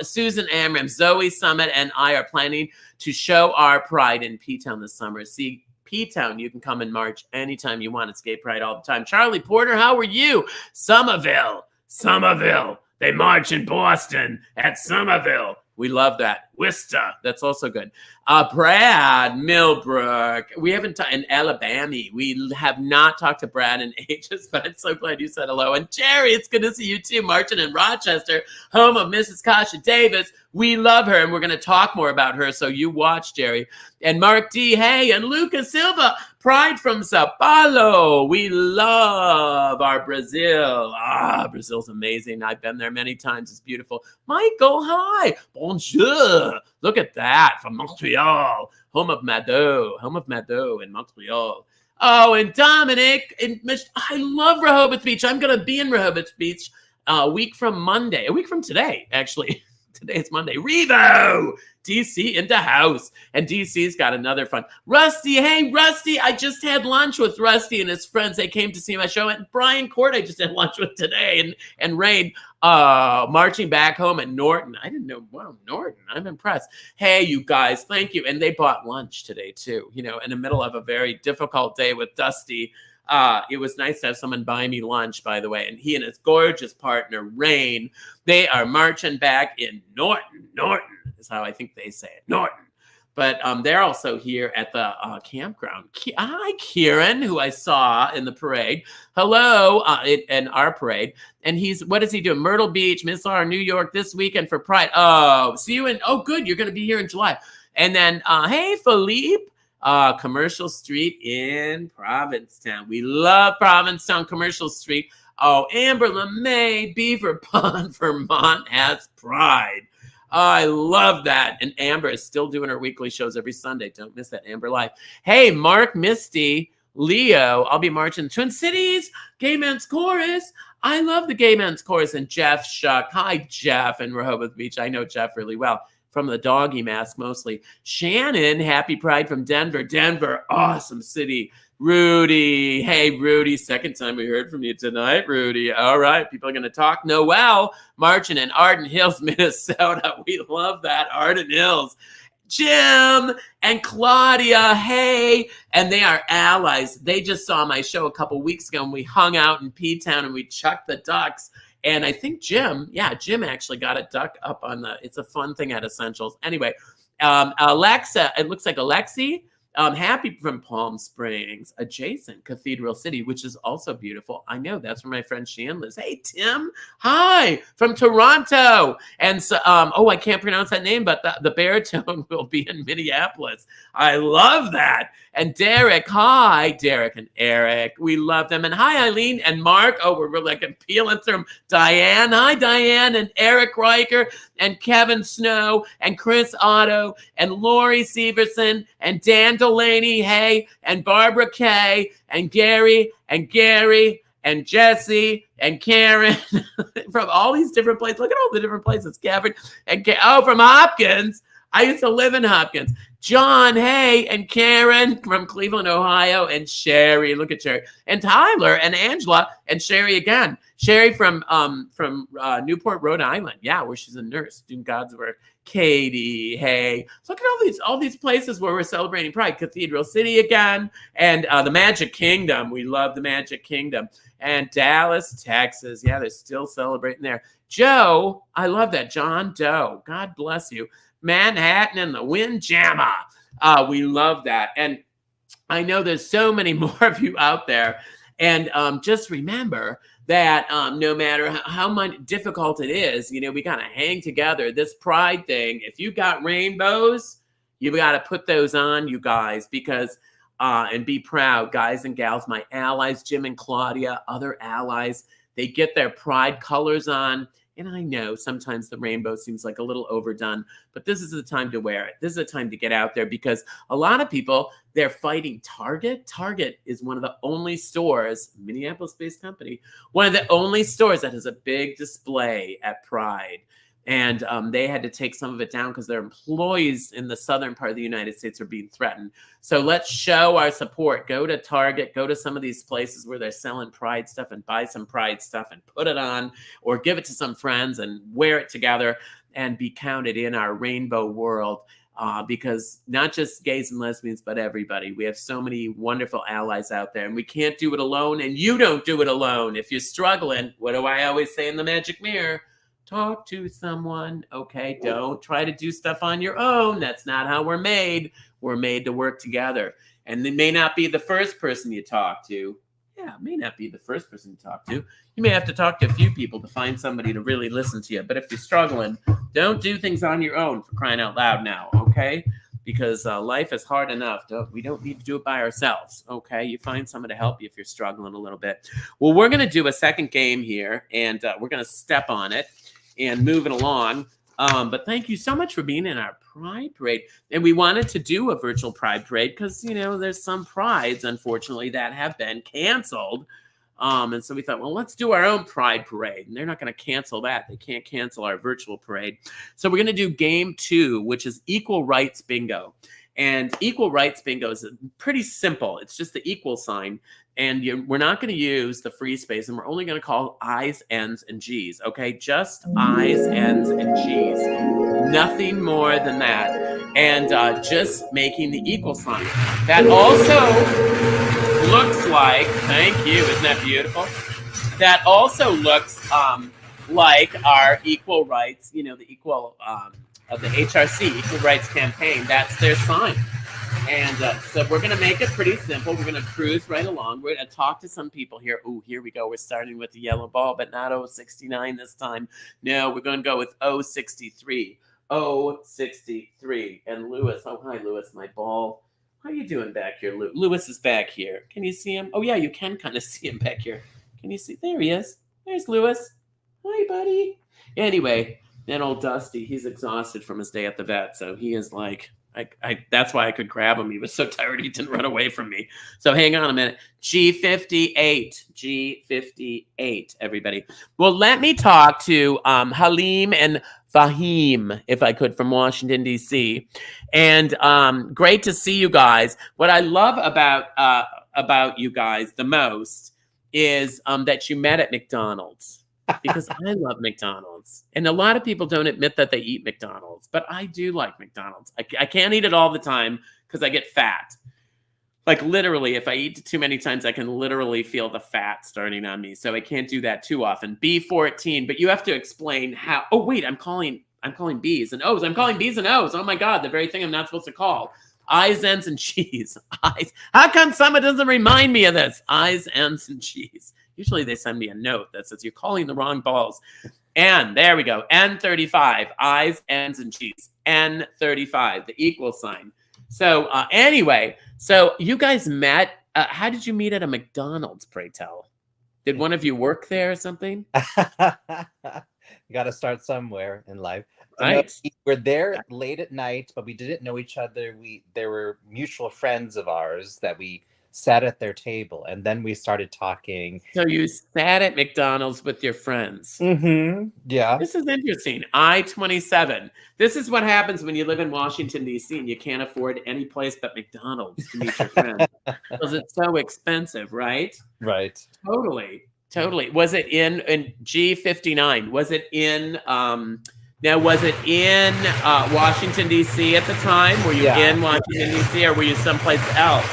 Susan Amram, Zoe Summit, and I are planning to show our pride in P-Town this summer. See, P-Town, you can come and march anytime you want. It's gay pride all the time. Charlie Porter, how are you? Somerville. They march in Boston at Somerville. We love that. Worcester, that's also good. Brad Millbrook. We haven't in Alabama. We have not talked to Brad in ages, but I'm so glad you said hello. And Jerry, it's good to see you too. Marching in Rochester, home of Mrs. Kasha Davis. We love her, and we're going to talk more about her, so you watch, Jerry. And Mark D. Hey, and Lucas Silva. Pride from Sao Paulo. We love our Brazil. Brazil's amazing. I've been there many times. It's beautiful. Michael, hi. Bonjour. Look at that from Montreal. Home of Mado in Montreal. Oh, and Dominic. I love Rehoboth Beach. I'm going to be in Rehoboth Beach a week from today, actually. Today's Monday. Revo! DC into house. And DC's got another fun. Rusty, hey, Rusty. I just had lunch with Rusty and his friends. They came to see my show. And Brian Court, I just had lunch with today. And Rain, marching back home at Norton. I didn't know, wow, Norton. I'm impressed. Hey, you guys, thank you. And they bought lunch today, too. In the middle of a very difficult day with Dusty. It was nice to have someone buy me lunch, by the way. And he and his gorgeous partner, Rain, they are marching back in Norton. Norton is how I think they say it. Norton. But they're also here at the campground. Hi, Kieran, who I saw in the parade. Hello, in our parade. And what does he do? Myrtle Beach, Miss R, New York this weekend for Pride. Oh, see you good. You're going to be here in July. And then, hey, Philippe. Commercial Street in Provincetown. We love Provincetown Commercial Street. Oh, Amber LeMay, Beaver Pond, Vermont has pride. I love that. And Amber is still doing her weekly shows every Sunday. Don't miss that, Amber Live. Hey, Mark, Misty, Leo, I'll be marching Twin Cities, Gay Men's Chorus. I love the Gay Men's Chorus. And Jeff Shuck. Hi, Jeff in Rehoboth Beach. I know Jeff really well. From the doggy mask mostly. Shannon, happy Pride from Denver. Denver, awesome city. Rudy, hey, Rudy, second time we heard from you tonight, Rudy. All right, people are going to talk. Noel, marching in Arden Hills, Minnesota. We love that, Arden Hills. Jim and Claudia, hey, and they are allies. They just saw my show a couple weeks ago, and we hung out in P-Town, and we chucked the ducks. And I think Jim actually got a duck up on it's a fun thing at Essentials. Anyway, Alexa, it looks like Alexi, happy from Palm Springs, adjacent Cathedral City, which is also beautiful. I know that's where my friend Shan lives. Hey, Tim, hi, from Toronto. And so, I can't pronounce that name, but the baritone will be in Minneapolis. I love that. And Derek, hi, Derek and Eric. We love them. And hi, Eileen and Mark. Oh, we're like peeling through them. Diane, hi, Diane, and Eric Riker, and Kevin Snow, and Chris Otto, and Lori Severson, and Dan Delaney, hey, and Barbara Kay, and Gary, and Jesse, and Karen, from all these different places. Look at all the different places, Kevin, and from Hopkins. I used to live in Hopkins. John, hey, and Karen from Cleveland, Ohio, and Sherry. Look at Sherry. And Tyler and Angela and Sherry again. Sherry from Newport, Rhode Island. Yeah, where she's a nurse doing God's work. Katie, hey. Look at all these places where we're celebrating Pride. Cathedral City again. And the Magic Kingdom. We love the Magic Kingdom. And Dallas, Texas. Yeah, they're still celebrating there. Joe, I love that. John Doe. God bless you. Manhattan and the Windjammer. We love that. And I know there's so many more of you out there. And just remember that no matter how much difficult it is, you know, we got to hang together. This pride thing, if you got rainbows, you got to put those on, you guys, because and be proud, guys and gals, my allies, Jim and Claudia, other allies, they get their pride colors on. And I know sometimes the rainbow seems like a little overdone, but this is the time to wear it. This is the time to get out there, because a lot of people, they're fighting Target. Target is one of the only stores, Minneapolis-based company, one of the only stores that has a big display at Pride. And they had to take some of it down because their employees in the southern part of the United States are being threatened. So let's show our support. Go to Target, go to some of these places where they're selling Pride stuff and buy some Pride stuff and put it on, or give it to some friends and wear it together and be counted in our rainbow world. Because not just gays and lesbians, but everybody. We have so many wonderful allies out there, and we can't do it alone, and you don't do it alone. If you're struggling, what do I always say in the magic mirror? Talk to someone, okay? Don't try to do stuff on your own. That's not how we're made. We're made to work together. And it may not be the first person you talk to. Yeah, it may not be the first person you talk to. You may have to talk to a few people to find somebody to really listen to you. But if you're struggling, don't do things on your own, for crying out loud now, okay? Because life is hard enough. We don't need to do it by ourselves, okay? You find someone to help you if you're struggling a little bit. Well, we're going to do a second game here, and we're going to step on it and move it along. But thank you so much for being in our Pride Parade. And we wanted to do a virtual Pride Parade because, you know, there's some prides, unfortunately, that have been canceled. And so we thought, well, let's do our own Pride Parade. And they're not going to cancel that. They can't cancel our virtual parade. So we're going to do game 2, which is Equal Rights Bingo. And Equal Rights Bingo is pretty simple. It's just the equal sign. And we're not going to use the free space, and we're only going to call I's, N's, and G's, okay? Just I's, N's, and G's. Nothing more than that. And just making the equal sign. That also looks like, thank you, isn't that beautiful? That also looks like our equal rights, you know, the equal of the HRC, Equal Rights Campaign. That's their sign. And so we're going to make it pretty simple. We're going to cruise right along. We're going to talk to some people here. Oh, here we go. We're starting with the yellow ball, but not 069 this time. No, we're going to go with 063. 063. And Lewis. Oh, hi, Lewis, my ball. How you doing back here, Lewis? Lewis is back here. Can you see him? Oh, yeah, you can kind of see him back here. Can you see? There he is. There's Lewis. Hi, buddy. Anyway, then old Dusty, he's exhausted from his day at the vet, so he is like... that's why I could grab him. He was so tired he didn't run away from me. So hang on a minute. G58. G58, everybody. Well, let me talk to Halim and Fahim, if I could, from Washington, D.C. And great to see you guys. What I love about you guys the most is that you met at McDonald's. Because I love McDonald's. And a lot of people don't admit that they eat McDonald's, but I do like McDonald's. I can't eat it all the time because I get fat. Like literally, if I eat too many times, I can literally feel the fat starting on me. So I can't do that too often. B14, but you have to explain how. Oh, wait, I'm calling B's and O's. I'm calling B's and O's. Oh my God, the very thing I'm not supposed to call. I's, N's, and G's. I's. How come someone doesn't remind me of this? I's, N's, and G's. Usually they send me a note that says you're calling the wrong balls. And there we go. N35, I's, N's, and G's. N35, the equal sign. So anyway, so you guys met. How did you meet at a McDonald's, pray tell? Did one of you work there or something? You got to start somewhere in life. So right. No, we were there late at night, but we didn't know each other. There were mutual friends of ours that we sat at their table, and then we started talking. So you sat at McDonald's with your friends. Mm-hmm. Yeah. This is interesting. I-27. This is what happens when you live in Washington, D.C. and you can't afford any place but McDonald's to meet your friends. Because it's so expensive, right? Right. Totally. Was it in G59? Was it in Washington, D.C. at the time? Were you in Washington, D.C. or were you someplace else?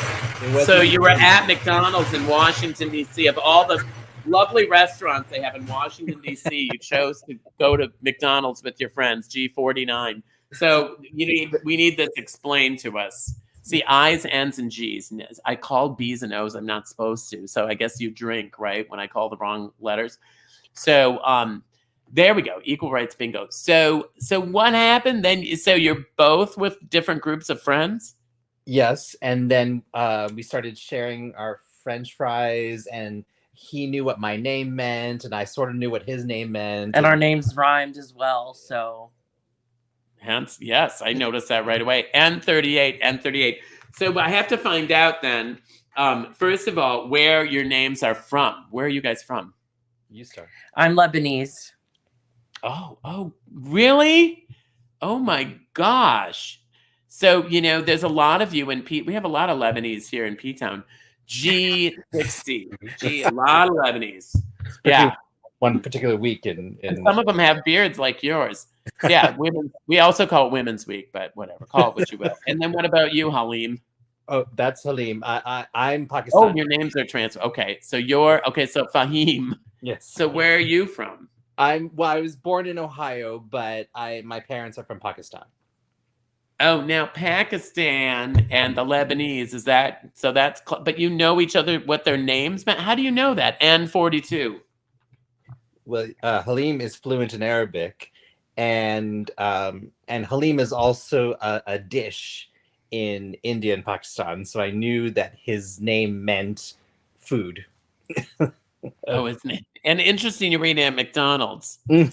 So you were at McDonald's in Washington, D.C. Of all the lovely restaurants they have in Washington, D.C., you chose to go to McDonald's with your friends, G49. So we need this explained to us. See, I's, N's, and G's. I call B's and O's. I'm not supposed to. So I guess you drink, right? When I call the wrong letters. So there we go. Equal rights bingo. So what happened then? So you're both with different groups of friends? Yes. And then we started sharing our French fries, and he knew what my name meant, and I sort of knew what his name meant. And our names rhymed as well. So hence, yes, I noticed that right away. N38. So I have to find out then, first of all, where your names are from. Where are you guys from? You start. I'm Lebanese. Oh, really? Oh my gosh. So, there's a lot of you in we have a lot of Lebanese here in P-Town. G60. A lot of Lebanese. Yeah. One particular week in some of them have beards like yours. Yeah, we also call it Women's Week, but whatever. Call it what you will. And then what about you, Halim? Oh, that's Halim. I'm Pakistani. Oh, your names are transferred. Okay, so so Fahim. Yes. So where are you from? I was born in Ohio, but my parents are from Pakistan. Oh, now Pakistan and the Lebanese, is that so? But you know each other, what their names meant. How do you know that? N42. Well, Halim is fluent in Arabic, and Halim is also a dish in India and Pakistan. So I knew that his name meant food. Oh, isn't it? And interesting, you're eating at McDonald's. But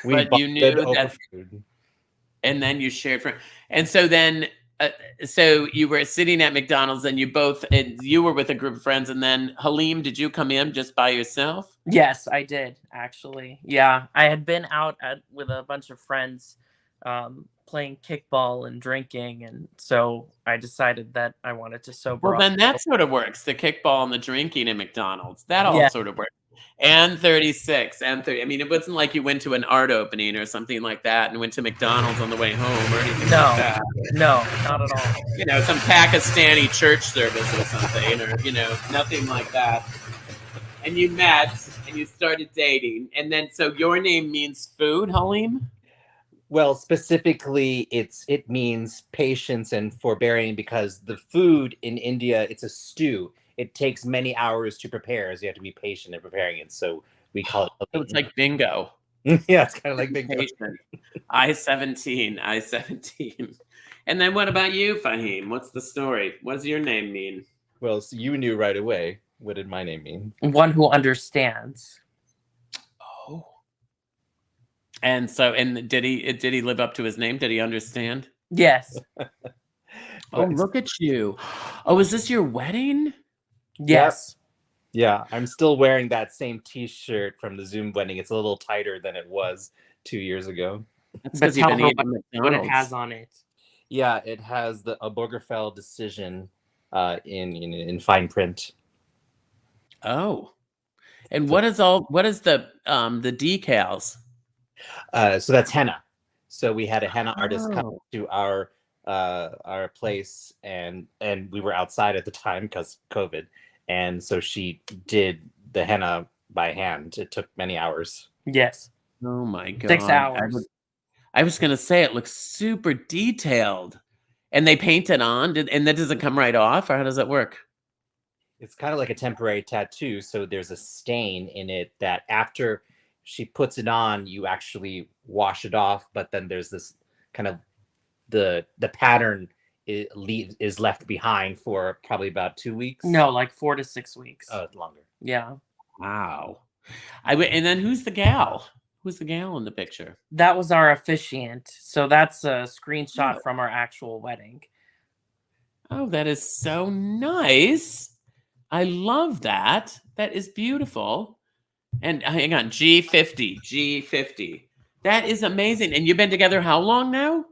you knew that food. And then you shared and so then so you were sitting at McDonald's and you were with a group of friends, and then Halim, did you come in just by yourself? Yes, I did, actually. Yeah, I had been out with a bunch of friends playing kickball and drinking, and so I decided that I wanted to sober up. Well, then that sort of works, the kickball and the drinking at McDonald's. That all sort of works. And 36 and 30. I mean, it wasn't like you went to an art opening or something like that and went to McDonald's on the way home or anything like that. No, not at all. Some Pakistani church service or something, or nothing like that. And you met and you started dating, and then so your name means food, Halim? Well, specifically, it means patience and forbearing, because the food in India, it's a stew. It takes many hours to prepare, so you have to be patient in preparing it. So we call it. So it's like bingo. Yeah, it's kind of like bingo. I-17. And then what about you, Fahim? What's the story? What does your name mean? Well, so you knew right away. What did my name mean? One who understands. Oh. And so, did he live up to his name? Did he understand? Yes. Oh, look at you. Oh, is this your wedding? Yes. Yeah, I'm still wearing that same T-shirt from the Zoom wedding. It's a little tighter than it was 2 years ago. That's because you've been eating what it has on it. Yeah, it has the Obergefell decision in fine print. Oh, and what is the decals? So that's henna. So we had a henna artist come to our place, and we were outside at the time because COVID. And so she did the henna by hand. It took many hours. Yes. Oh my God. 6 hours. I was going to say, it looks super detailed. And they paint it on, and that doesn't come right off, or how does that work? It's kind of like a temporary tattoo. So there's a stain in it that after she puts it on, you actually wash it off. But then there's this kind of the pattern is left behind for probably about 2 weeks. No, like 4 to 6 weeks. Oh, it's longer. Yeah. Wow. And then who's the gal? Who's the gal in the picture? That was our officiant. So that's a screenshot from our actual wedding. Oh, that is so nice. I love that. That is beautiful. And hang on, G50. That is amazing. And you've been together how long now?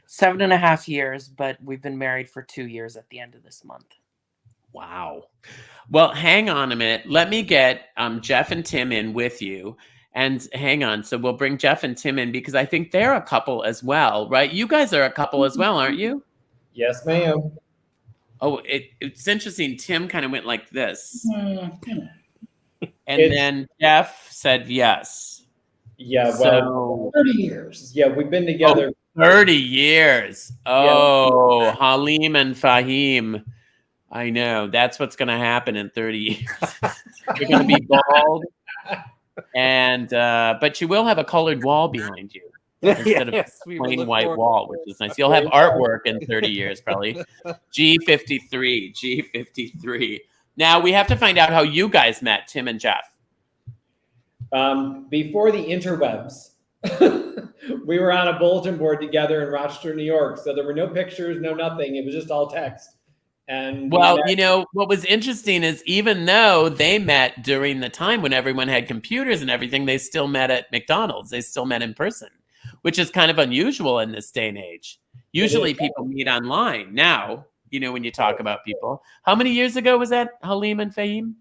7.5 years, but we've been married for 2 years at the end of this month. Wow. Well, hang on a minute. Let me get Jeff and Tim in with you. And hang on. So we'll bring Jeff and Tim in because I think they're a couple as well, right? You guys are a couple as well, aren't you? Yes, ma'am. Oh, it's interesting. Tim kind of went like this. And then Jeff said yes. Yeah, well, 30 years. Yeah, we've been together 30 years. Oh, Halim and Fahim. I know. That's what's going to happen in 30 years. You're going to be bald. And but you will have a colored wall behind you instead of plain white wall, which is nice. You'll have artwork in 30 years, probably. G53. Now we have to find out how you guys met, Tim and Jeff. Before the interwebs, we were on a bulletin board together in Rochester, New York. So there were no pictures, no nothing. It was just all text. And well, you know, what was interesting is even though they met during the time when everyone had computers and everything, they still met at McDonald's. They still met in person, which is kind of unusual in this day and age. Usually people meet online. Now, you know, when you talk about people, how many years ago was that, Halim and Fahim?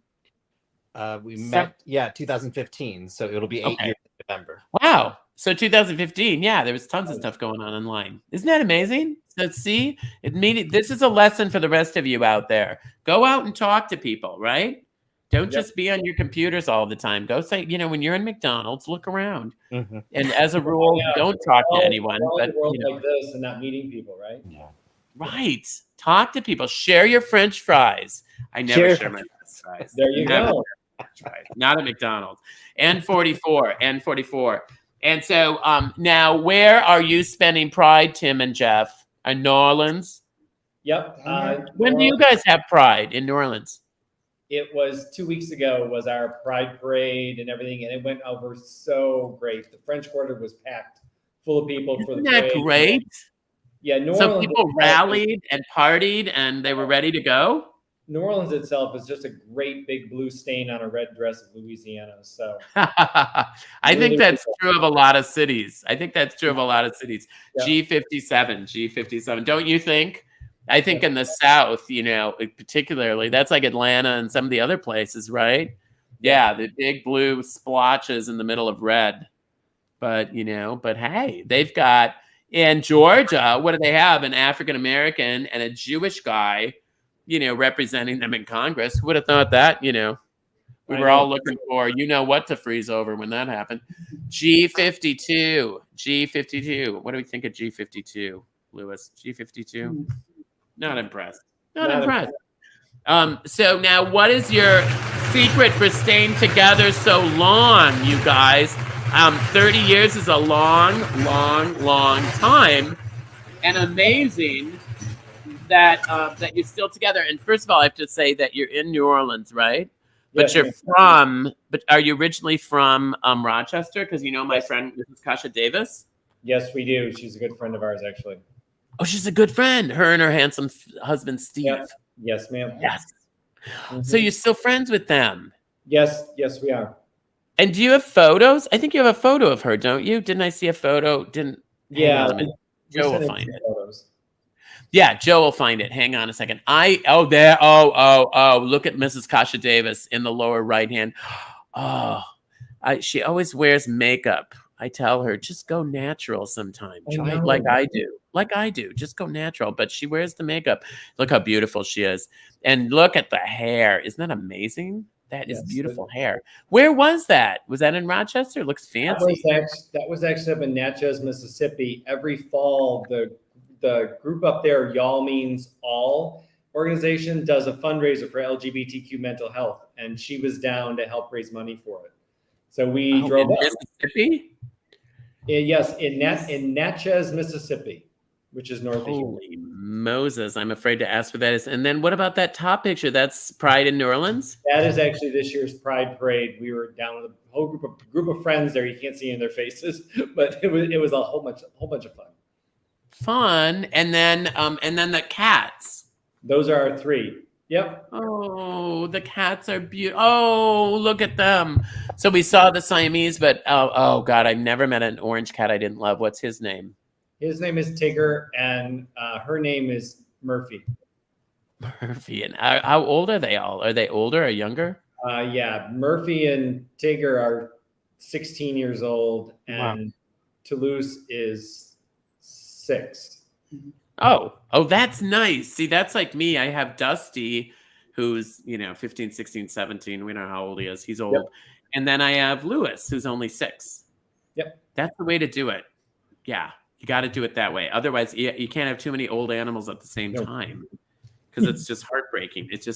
We met, 2015. So it'll be 8 years in November. Wow. So 2015, yeah, there was tons of stuff going on online. Isn't that amazing? So see, this is a lesson for the rest of you out there. Go out and talk to people, right? Don't just be on your computers all the time. Go say, you know, when you're in McDonald's, look around. And as a rule, don't talk to anyone. But world like this and not meeting people, right? Yeah. Right. Talk to people. Share your French fries. I never share my French fries. There you go. Not at McDonald's. N44. And so now where are you spending Pride, Tim and Jeff? In New Orleans? Yep. When do you guys have Pride in New Orleans? It was 2 weeks ago was our Pride parade and everything, and it went over so great. The French Quarter was packed full of people for the parade. Isn't that great? Yeah, New so Orleans people rallied and partied and they were ready to go? New Orleans itself is just a great big blue stain on a red dress of Louisiana. So I think that's true of a lot of cities. G57. Don't you think? I think in the South, you know, particularly, that's like Atlanta and some of the other places, right? Yeah, the big blue splotches in the middle of red. But, you know, hey, they've got in Georgia, what do they have? An African American and a Jewish guy, you know, representing them in Congress. Who would have thought that, you know? We were all looking for, you know what to freeze over when that happened. G52. What do we think of G52, Lewis? G52? Not impressed. Not impressed. So now what is your secret for staying together so long, you guys? 30 years is a long time. And amazing that you're still together. And first of all, I have to say that you're in New Orleans, right? But but are you originally from Rochester? Because you know my friend, Mrs. Kasha Davis? Yes, we do. She's a good friend of ours, actually. Oh, she's a good friend. Her and her handsome husband, Steve. Yep. Yes, ma'am. Yes. So you're still friends with them? Yes, we are. And do you have photos? I think you have a photo of her, don't you? Didn't I see a photo? Yeah. Joe will find it. Yeah, Joe will find it. Hang on a second. Look at Mrs. Kasha Davis in the lower right hand. She always wears makeup. I tell her, just go natural sometime. Try it like I do. Just go natural. But she wears the makeup. Look how beautiful she is. And look at the hair. Isn't that amazing? That is beautiful hair. Where was that? Was that in Rochester? It looks fancy. That was actually up in Natchez, Mississippi. Every fall, the group up there, Y'all Means All organization, does a fundraiser for LGBTQ mental health. And she was down to help raise money for it. So we drove up. Mississippi? Yes, in Natchez, Mississippi, which is north of here. Holy Moses, I'm afraid to ask what that is. And then what about that top picture? That's Pride in New Orleans? That is actually this year's Pride Parade. We were down with a whole group of friends there. You can't see in their faces, but it was a whole bunch of fun. Fun. And then the cats. Those are our three. Yep. Oh, the cats are beautiful. Oh, look at them. So we saw the Siamese, but oh God, I've never met an orange cat I didn't love. What's his name? His name is Tigger, and her name is Murphy. Murphy. And how old are they all? Are they older or younger? Yeah, Murphy and Tigger are 16 years old, and Toulouse is 6. Oh, that's nice. See, that's like me. I have Dusty, who's, 15, 16, 17. We know how old he is. He's old. Yep. And then I have Lewis, who's only 6. Yep. That's the way to do it. Yeah. You got to do it that way. Otherwise, you can't have too many old animals at the same time because it's just heartbreaking. It's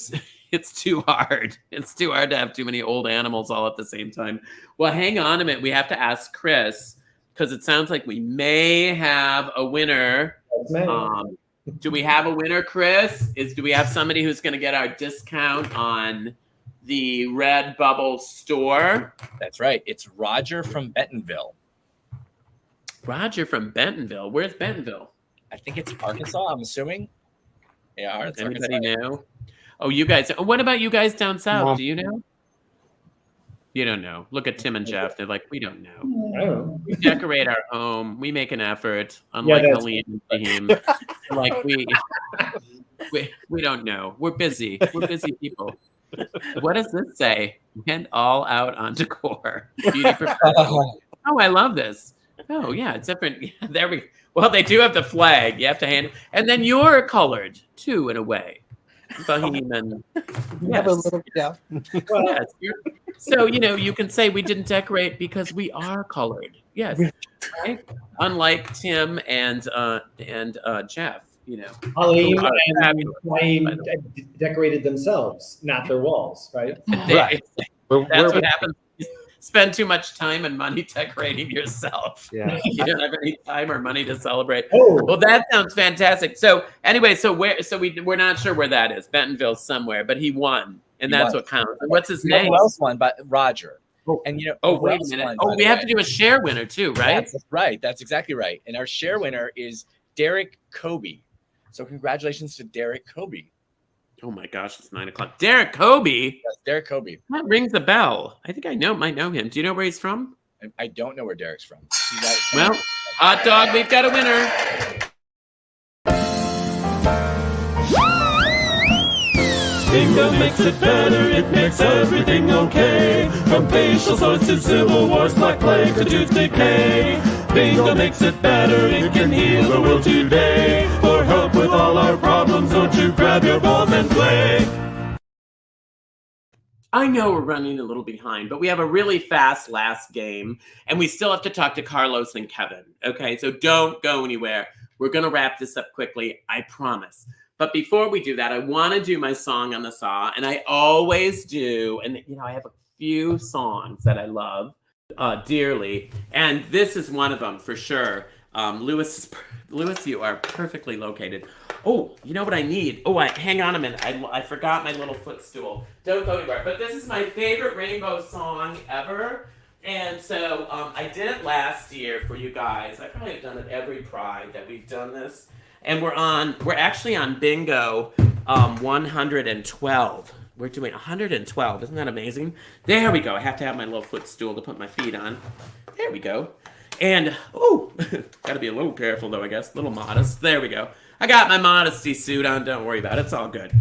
too hard. It's too hard to have too many old animals all at the same time. Well, hang on a minute. We have to ask Chris because it sounds like we may have a winner. Do we have a winner, Chris? Do we have somebody who's going to get our discount on the Redbubble store? That's right. It's Roger from Bentonville. Roger from Bentonville. Where's Bentonville? I think it's Arkansas, I'm assuming. Yeah, it's Anybody Arkansas. know? Oh, you guys. What about you guys down south? Do you know? You don't know. Look at Tim and Jeff. They're like, we don't know. Oh. We decorate our home. We make an effort. Unlike Helene and Fahim. Like we don't know. We're busy. We're busy people. What does this say? Went all out on decor. Beauty professional. Oh, I love this. Oh, yeah, it's different. There we go. Well, they do have the flag. You have to hand, and then you're colored too, in a way. Fahim and Have a little, yeah. Yes. So you can say we didn't decorate because we are colored. Yes, right? Unlike Tim and Jeff. Halim and Fahim decorated themselves, not their walls, right? Right. That's what happens. Spend too much time and money decorating yourself. Yeah. You don't have any time or money to celebrate. Oh. Well, that sounds fantastic. So anyway, we're not sure where that is. Bentonville somewhere, but he won, and that's what counts. And what's his name? Who else won? But Roger. And wait a minute. We have to do a share winner too, right? That's right. That's exactly right. And our share winner is Derek Kobe. So congratulations to Derek Kobe. Oh my gosh, it's 9:00. Derek Kobe. Yes, Derek Kobe. That rings a bell. I think might know him. Do you know where he's from? I don't know where Derek's from. Well, hot dog, we've got a winner. Bingo makes it better, it makes everything okay. From facial sores to civil wars, black plague to tooth decay. Bingo makes it better, it can heal the world today. For help with all our problems, don't you grab your ball and play. I know we're running a little behind, but we have a really fast last game, and we still have to talk to Carlos and Kevin. Okay, so don't go anywhere. We're going to wrap this up quickly, I promise. But before we do that, I want to do my song on the saw, and I always do. And, I have a few songs that I love dearly, and this is one of them for sure. Lewis, you are perfectly located. Oh, you know what I need? Oh, hang on a minute. I forgot my little footstool. Don't go anywhere. But this is my favorite Rainbow song ever. And so I did it last year for you guys. I probably have done it every Pride that we've done this. And we're actually on Bingo 112. We're doing 112. Isn't that amazing? There we go. I have to have my little footstool to put my feet on. There we go. And, got to be a little careful though, I guess. A little modest. There we go. I got my modesty suit on. Don't worry about it. It's all good.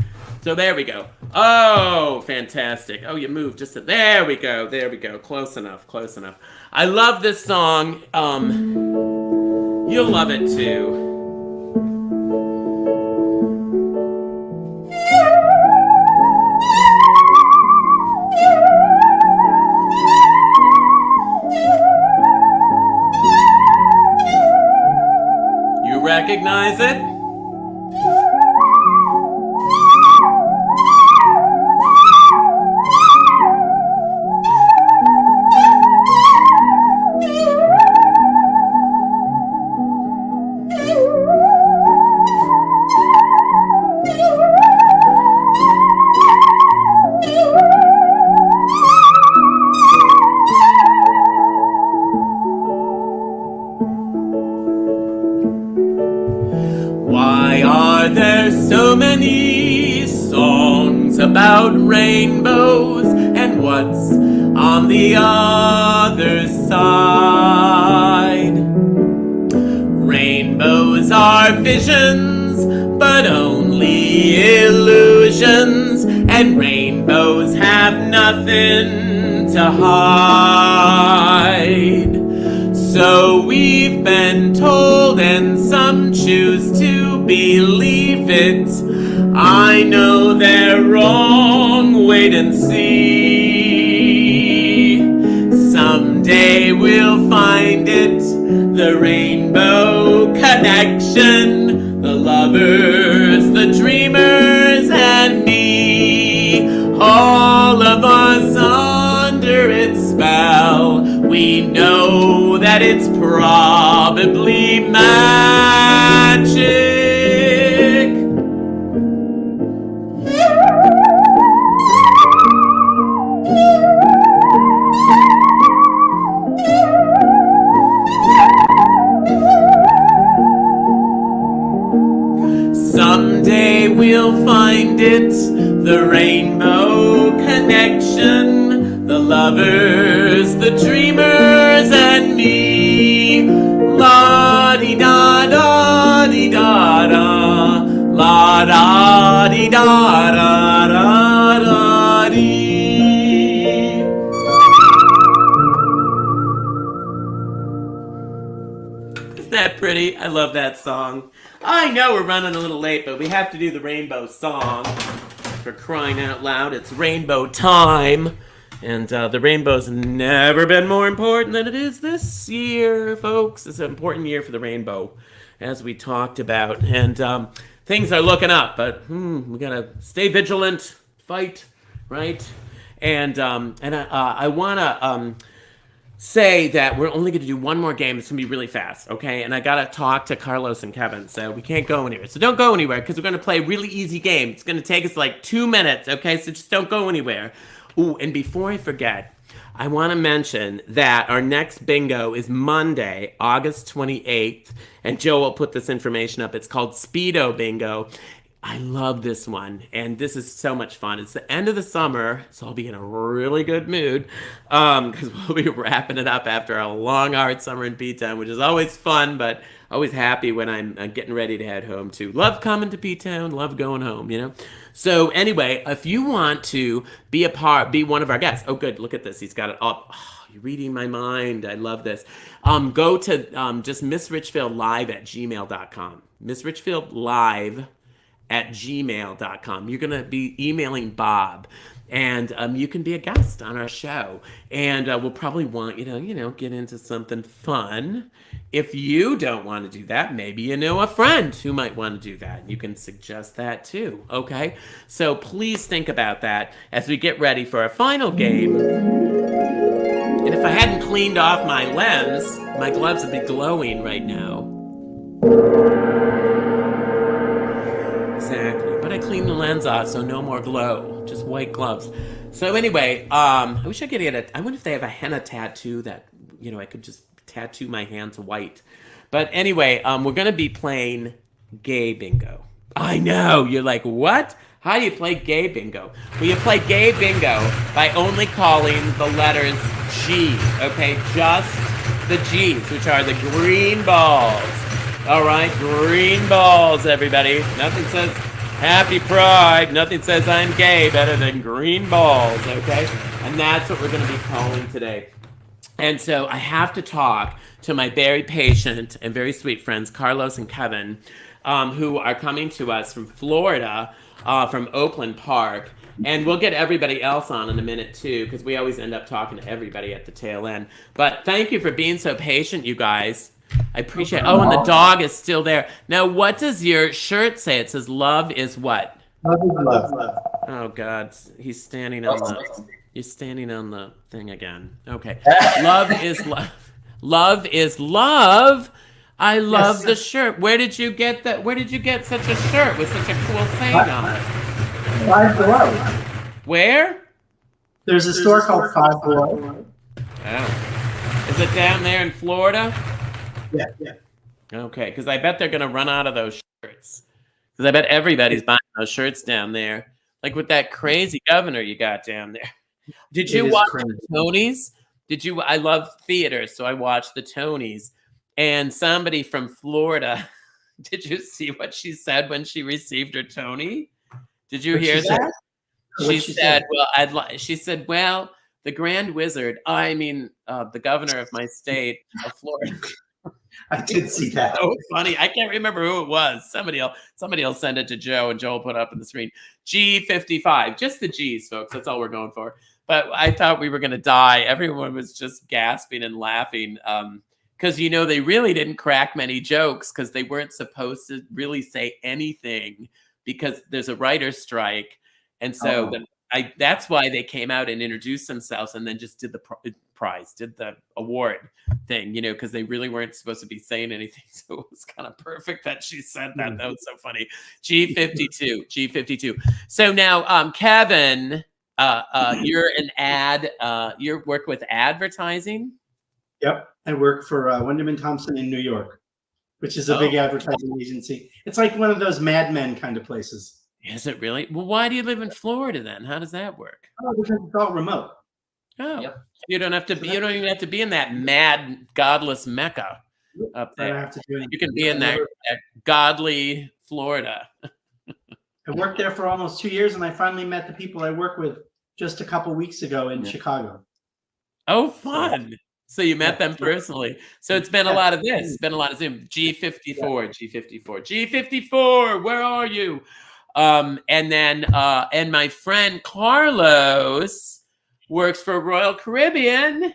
So there we go. Oh, fantastic. Oh, you moved just there we go. There we go. Close enough. Close enough. I love this song. You'll love it too. Recognize it? About rainbows and what's on the other side. Rainbows are visions, but only illusions, and rainbows have nothing to hide. So we've been told, and some choose to believe it. I know they're wrong, wait and see. Someday we'll find it. the rainbow connection, the lovers, the dreamers, and me, all of us under its spell. We know that it's probably magic. Someday we'll find it, the rainbow connection, the lovers, the dreamers, and me. La-di-da-da-di-da-da, la-da-di-da-da-da-da-dee. Isn't that pretty? I love that song. I know we're running a little late, but we have to do the rainbow song. For crying out loud, it's rainbow time. And the rainbow's never been more important than it is this year, folks. It's an important year for the rainbow, as we talked about. And things are looking up, but we gotta stay vigilant, fight, right? And I wanna say that we're only going to do one more game. It's going to be really fast, okay? And I got to talk to Carlos and Kevin, so we can't go anywhere. So don't go anywhere, because we're going to play a really easy game. It's going to take us like 2 minutes, okay? So just don't go anywhere. Ooh, and before I forget, I want to mention that our next bingo is Monday, August 28th, and Joe will put this information up. It's called Speedo Bingo. I love this one, and this is so much fun. It's the end of the summer, so I'll be in a really good mood because we'll be wrapping it up after a long, hard summer in P-Town, which is always fun, but always happy when I'm getting ready to head home too. Love coming to P-Town, love going home, you know? So anyway, if you want to be one of our guests. Oh, good, look at this. He's got it up. Oh, you're reading my mind. I love this. Go to just missrichfieldlive@gmail.com. missrichfieldlive@gmail.com. You're going to be emailing Bob, and you can be a guest on our show. And we'll probably want you to, get into something fun. If you don't want to do that, maybe you know a friend who might want to do that. You can suggest that too, okay? So please think about that as we get ready for our final game. And if I hadn't cleaned off my lens, my gloves would be glowing right now. Exactly. But I cleaned the lens off, so no more glow. Just white gloves. So anyway, I wish I could get I wonder if they have a henna tattoo that, I could just tattoo my hands white. But anyway, we're going to be playing gay bingo. I know. You're like, what? How do you play gay bingo? Well, you play gay bingo by only calling the letters G, okay? Just the G's, which are the green balls. All right, green balls, everybody. Nothing says happy pride. Nothing says I'm gay better than green balls, okay? And that's what we're going to be calling today. And so I have to talk to my very patient and very sweet friends, Carlos and Kevin, who are coming to us from Florida, from Oakland Park. And we'll get everybody else on in a minute, too, because we always end up talking to everybody at the tail end. But thank you for being so patient, you guys. I appreciate it. Oh, and the dog is still there. Now, what does your shirt say? It says love is what? Love is love. Oh, God. He's standing on the thing again. Okay. Love is love. Love is love. I love the shirt. Where did you get that? Where did you get such a shirt with such a cool saying on it? Five Below. Where? There's a store called Five Below. Oh. Is it down there in Florida? Yeah. Okay, because I bet they're going to run out of those shirts. Because I bet everybody's buying those shirts down there. Like with that crazy governor you got down there. Did you watch the Tonys? I love theater, so I watched the Tonys. And somebody from Florida, did you see what she said when she received her Tony? Did you hear that? She said, well, the Grand Wizard, the governor of my state of Florida. I did see that. So funny. I can't remember who it was. Somebody will send it to Joe, and Joe will put it up on the screen. G55, just the G's, folks. That's all we're going for. But I thought we were going to die. Everyone was just gasping and laughing because because they really didn't crack many jokes because they weren't supposed to really say anything because there's a writer's strike, and so that's why they came out and introduced themselves and then just did the did the award thing, because they really weren't supposed to be saying anything. So it was kind of perfect that she said that. That was so funny. G52. So now, Kevin, you're an you work with advertising. Yep, I work for Wenderman Thompson in New York, which is a big advertising agency. It's like one of those Mad Men kind of places. Is it really? Well, why do you live in Florida then? How does that work? Oh, because it's all remote. Oh, yep. You don't have to be. You don't even have to be in that mad, godless Mecca up there. I don't have to do anything. You can be in that godly Florida. I worked there for almost 2 years, and I finally met the people I work with just a couple weeks ago in Chicago. Oh, fun! So you met them personally. So it's been a lot of this. It's been a lot of Zoom. G54. Where are you? And then and my friend Carlos works for Royal Caribbean.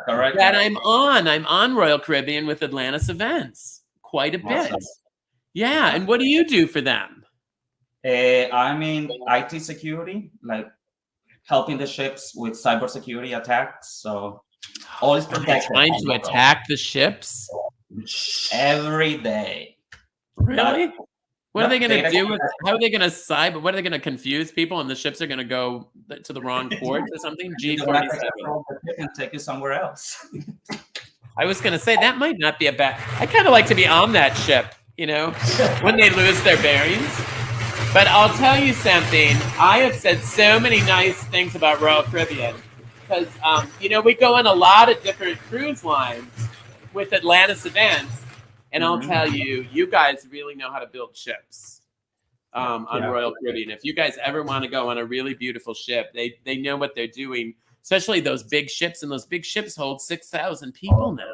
Correct. That I'm on Royal Caribbean with Atlantis Events quite a bit. Yeah. And what do you do for them? I'm in IT security, like helping the ships with cybersecurity attacks. So all is protected. Trying to attack the ships every day. Really? What are they going to do? How are they going to cyber? What are they going to confuse people, and the ships are going to go to the wrong ports or something? G47 and take you somewhere else. I was going to say that might not be a bad. I kind of like to be on that ship, when they lose their bearings. But I'll tell you something. I have said so many nice things about Royal Caribbean because we go on a lot of different cruise lines with Atlantis Events. And I'll tell you, you guys really know how to build ships on Royal Caribbean. If you guys ever want to go on a really beautiful ship, they know what they're doing, especially those big ships. And those big ships hold 6,000 people now.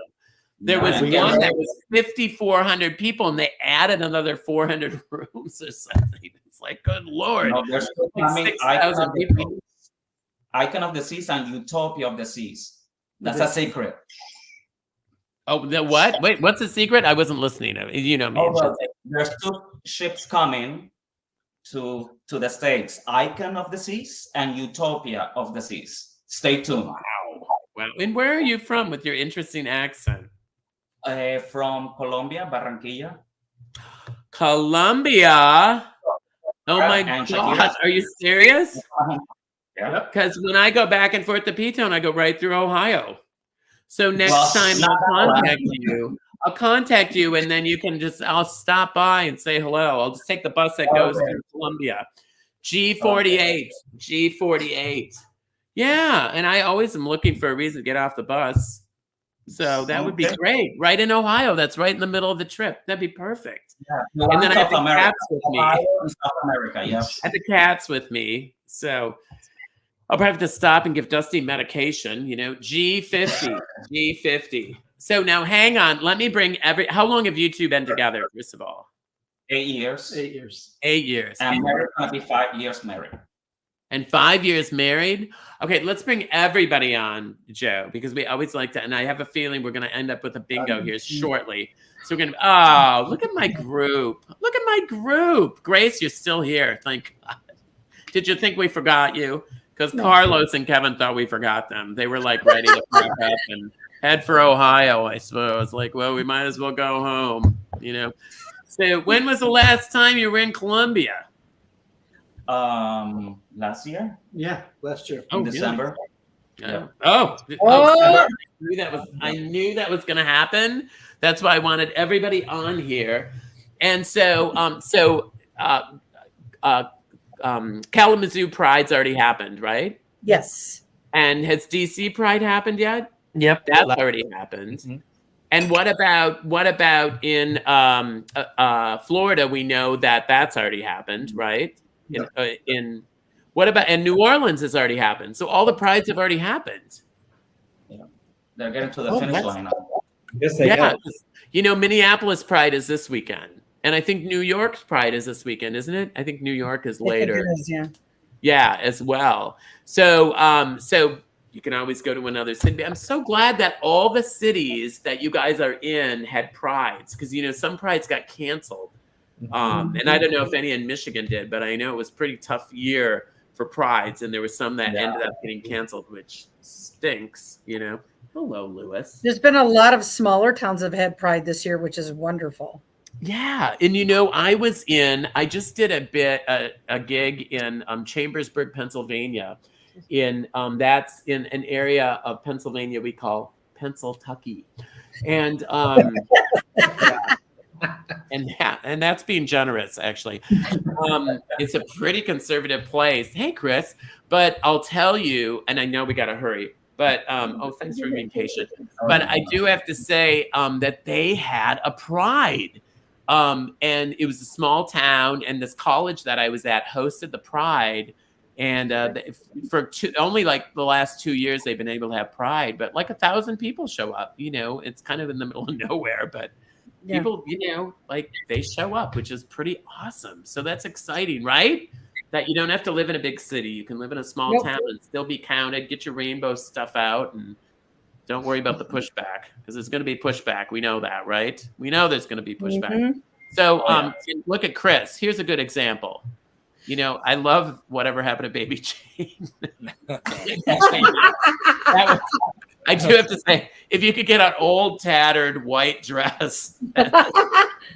There was one that was 5,400 people, and they added another 400 rooms or something. It's like, good Lord. No, there's 6,000 people. Icon of the Seas and Utopia of the Seas. That's a secret. Oh, the what? Wait, what's the secret? I wasn't listening. You know me. There's 2 ships coming to the States. Icon of the Seas and Utopia of the Seas. Stay tuned. Wow. And where are you from with your interesting accent? From Colombia, Barranquilla. Colombia? Oh my God. Are you serious? Yeah. Because when I go back and forth to P-Town, I go right through Ohio. So next time I'll contact you, and then I'll stop by and say hello. I'll just take the bus that goes to Columbia. G48. Yeah, and I always am looking for a reason to get off the bus. So that would be great. Right in Ohio. That's right in the middle of the trip. That'd be perfect. Yeah. And then I have the cats with me. South America, yeah. I have the cats with me. So I'll probably have to stop and give Dusty medication, G50. So now hang on. Let me bring how long have you two been together, first of all? 8 years. 8 years. 8 years. And we're going to be 5 years married. And 5 years married? Okay, let's bring everybody on, Joe, because we always like to, and I have a feeling we're going to end up with a bingo here shortly. So we're going to, look at my group. Look at my group. Grace, you're still here. Thank God. Did you think we forgot you? Because Carlos and Kevin thought we forgot them. They were like ready to pack up and head for Ohio, I suppose. Like, well, we might as well go home, So when was the last time you were in Colombia? Last year. Yeah, last year. In December. Yeah. I knew that was going to happen. That's why I wanted everybody on here. And so, Kalamazoo Pride's already happened, right? Yes. And has DC Pride happened yet? Yep. That's already happened. Mm-hmm. And what about in Florida? We know that's already happened, right? In what about and New Orleans has already happened. So all the prides have already happened. Yeah, they're getting to the finish line now. Yes, they have. Minneapolis Pride is this weekend, and I think New York's Pride is this weekend, isn't it? I think New York is later. Yeah. Yeah, as well. So You can always go to another city. I'm so glad that all the cities that you guys are in had prides, because some prides got canceled. And I don't know if any in Michigan did, but I know it was a pretty tough year for prides, and there were some that ended up getting canceled, which stinks. Hello, Lewis. There's been a lot of smaller towns that have had pride this year, which is wonderful. Yeah, and I just did a gig in Chambersburg, Pennsylvania. That's in an area of Pennsylvania we call Pennsyltucky, and and that's being generous, actually. It's a pretty conservative place. Hey, Chris, but I'll tell you, and I know we got to hurry. But thanks for being patient. But I do have to say that they had a pride. And it was a small town, and this college that I was at hosted the pride. And only like the last 2 years, they've been able to have pride, but like 1,000 people show up. It's kind of in the middle of nowhere, but people, like they show up, which is pretty awesome. So that's exciting, right? That you don't have to live in a big city. You can live in a small town and still be counted. Get your rainbow stuff out, and don't worry about the pushback, because there's going to be pushback. We know that, right? We know there's going to be pushback. Mm-hmm. So look at Chris. Here's a good example. I love Whatever Happened to Baby Jane. I do have to say, if you could get an old, tattered white dress,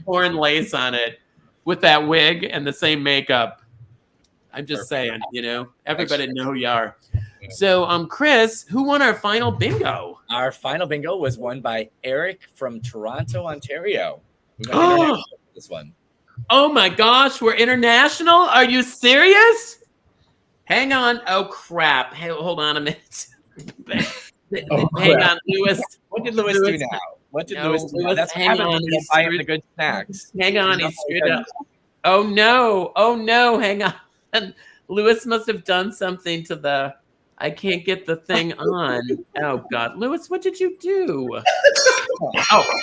torn lace on it, with that wig and the same makeup, I'm just saying, everybody know who you are. So, Chris, who won our final bingo? Our final bingo was won by Eric from Toronto, Ontario. This one. Oh my gosh, we're international? Are you serious? Hang on. Oh crap. Hey, hold on a minute. Hang on, Lewis. What did Lewis do now? What did Lewis do now? That's hang on. He's buying the good snacks. Hang on, he screwed up. Oh no, hang on. Lewis must have done something to I can't get the thing on. Oh God. Lewis, what did you do? Oh.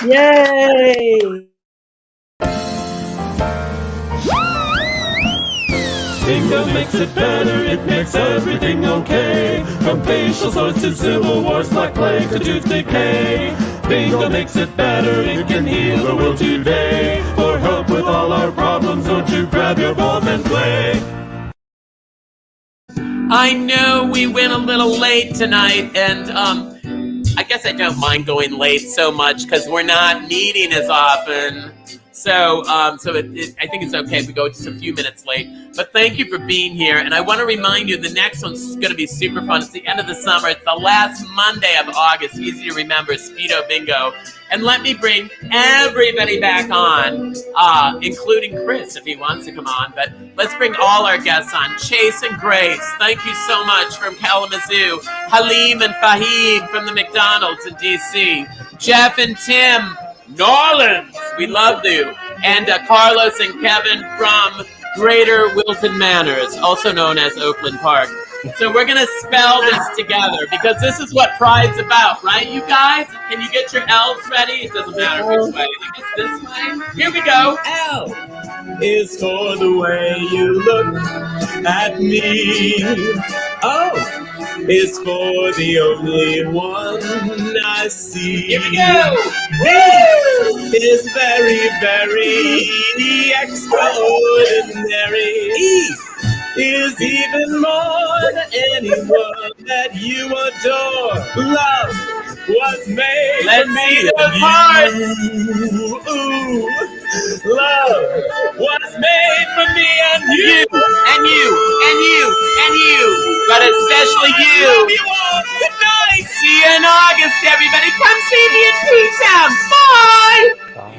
Yay! Bingo makes it better, it makes everything okay. From facial sores to civil wars, black plague to tooth decay. Bingo makes it better, it can heal the world today. For help with all our problems, don't you grab your balls and play. I know we went a little late tonight, and I guess I don't mind going late so much because we're not meeting as often. So I think it's okay if we go just a few minutes late. But thank you for being here. And I want to remind you, the next one's going to be super fun. It's the end of the summer. It's the last Monday of August. Easy to remember, Speedo Bingo. And let me bring everybody back on, including Chris if he wants to come on. But let's bring all our guests on. Chase and Grace, thank you so much from Kalamazoo. Halim and Fahim from the McDonald's in D.C. Jeff and Tim, New Orleans, we love you. And Carlos and Kevin from Greater Wilton Manors, also known as Oakland Park. So we're going to spell this together because this is what Pride's about, right, you guys? Can you get your L's ready? It doesn't matter which way. I think it's this way. Here we go. L is for the way you look at me. O is for the only one I see. Here we go. B is very, very extraordinary. E is even more than anyone that you adore. Love was made for me and you. Ooh. Love was made for me and you. And you, and you, and you. But especially you. Love you all. Good night. See you in August, everybody. Come see me in P-Town. Bye.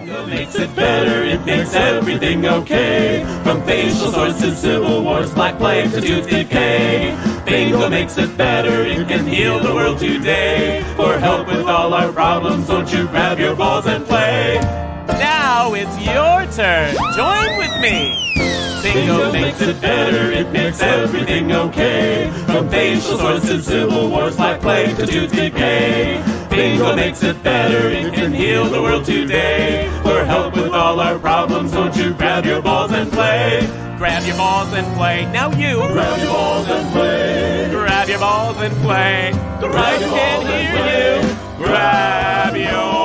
Bingo makes it better, it makes everything okay. From facial sores to civil wars, black plague to tooth decay. Bingo makes it better, it can heal the world today. For help with all our problems, don't you grab your balls and play. Now it's your turn. Join with me. Bingo makes it better, it makes everything okay. From facial sores to civil wars, black plague to tooth decay. Bingo makes it better, it can heal the world today. For help with all our problems, don't you grab your balls and play. Grab your balls and play. Now you. Grab your balls and play. Grab your balls and play. Grab I your can balls and hear you. play. Grab your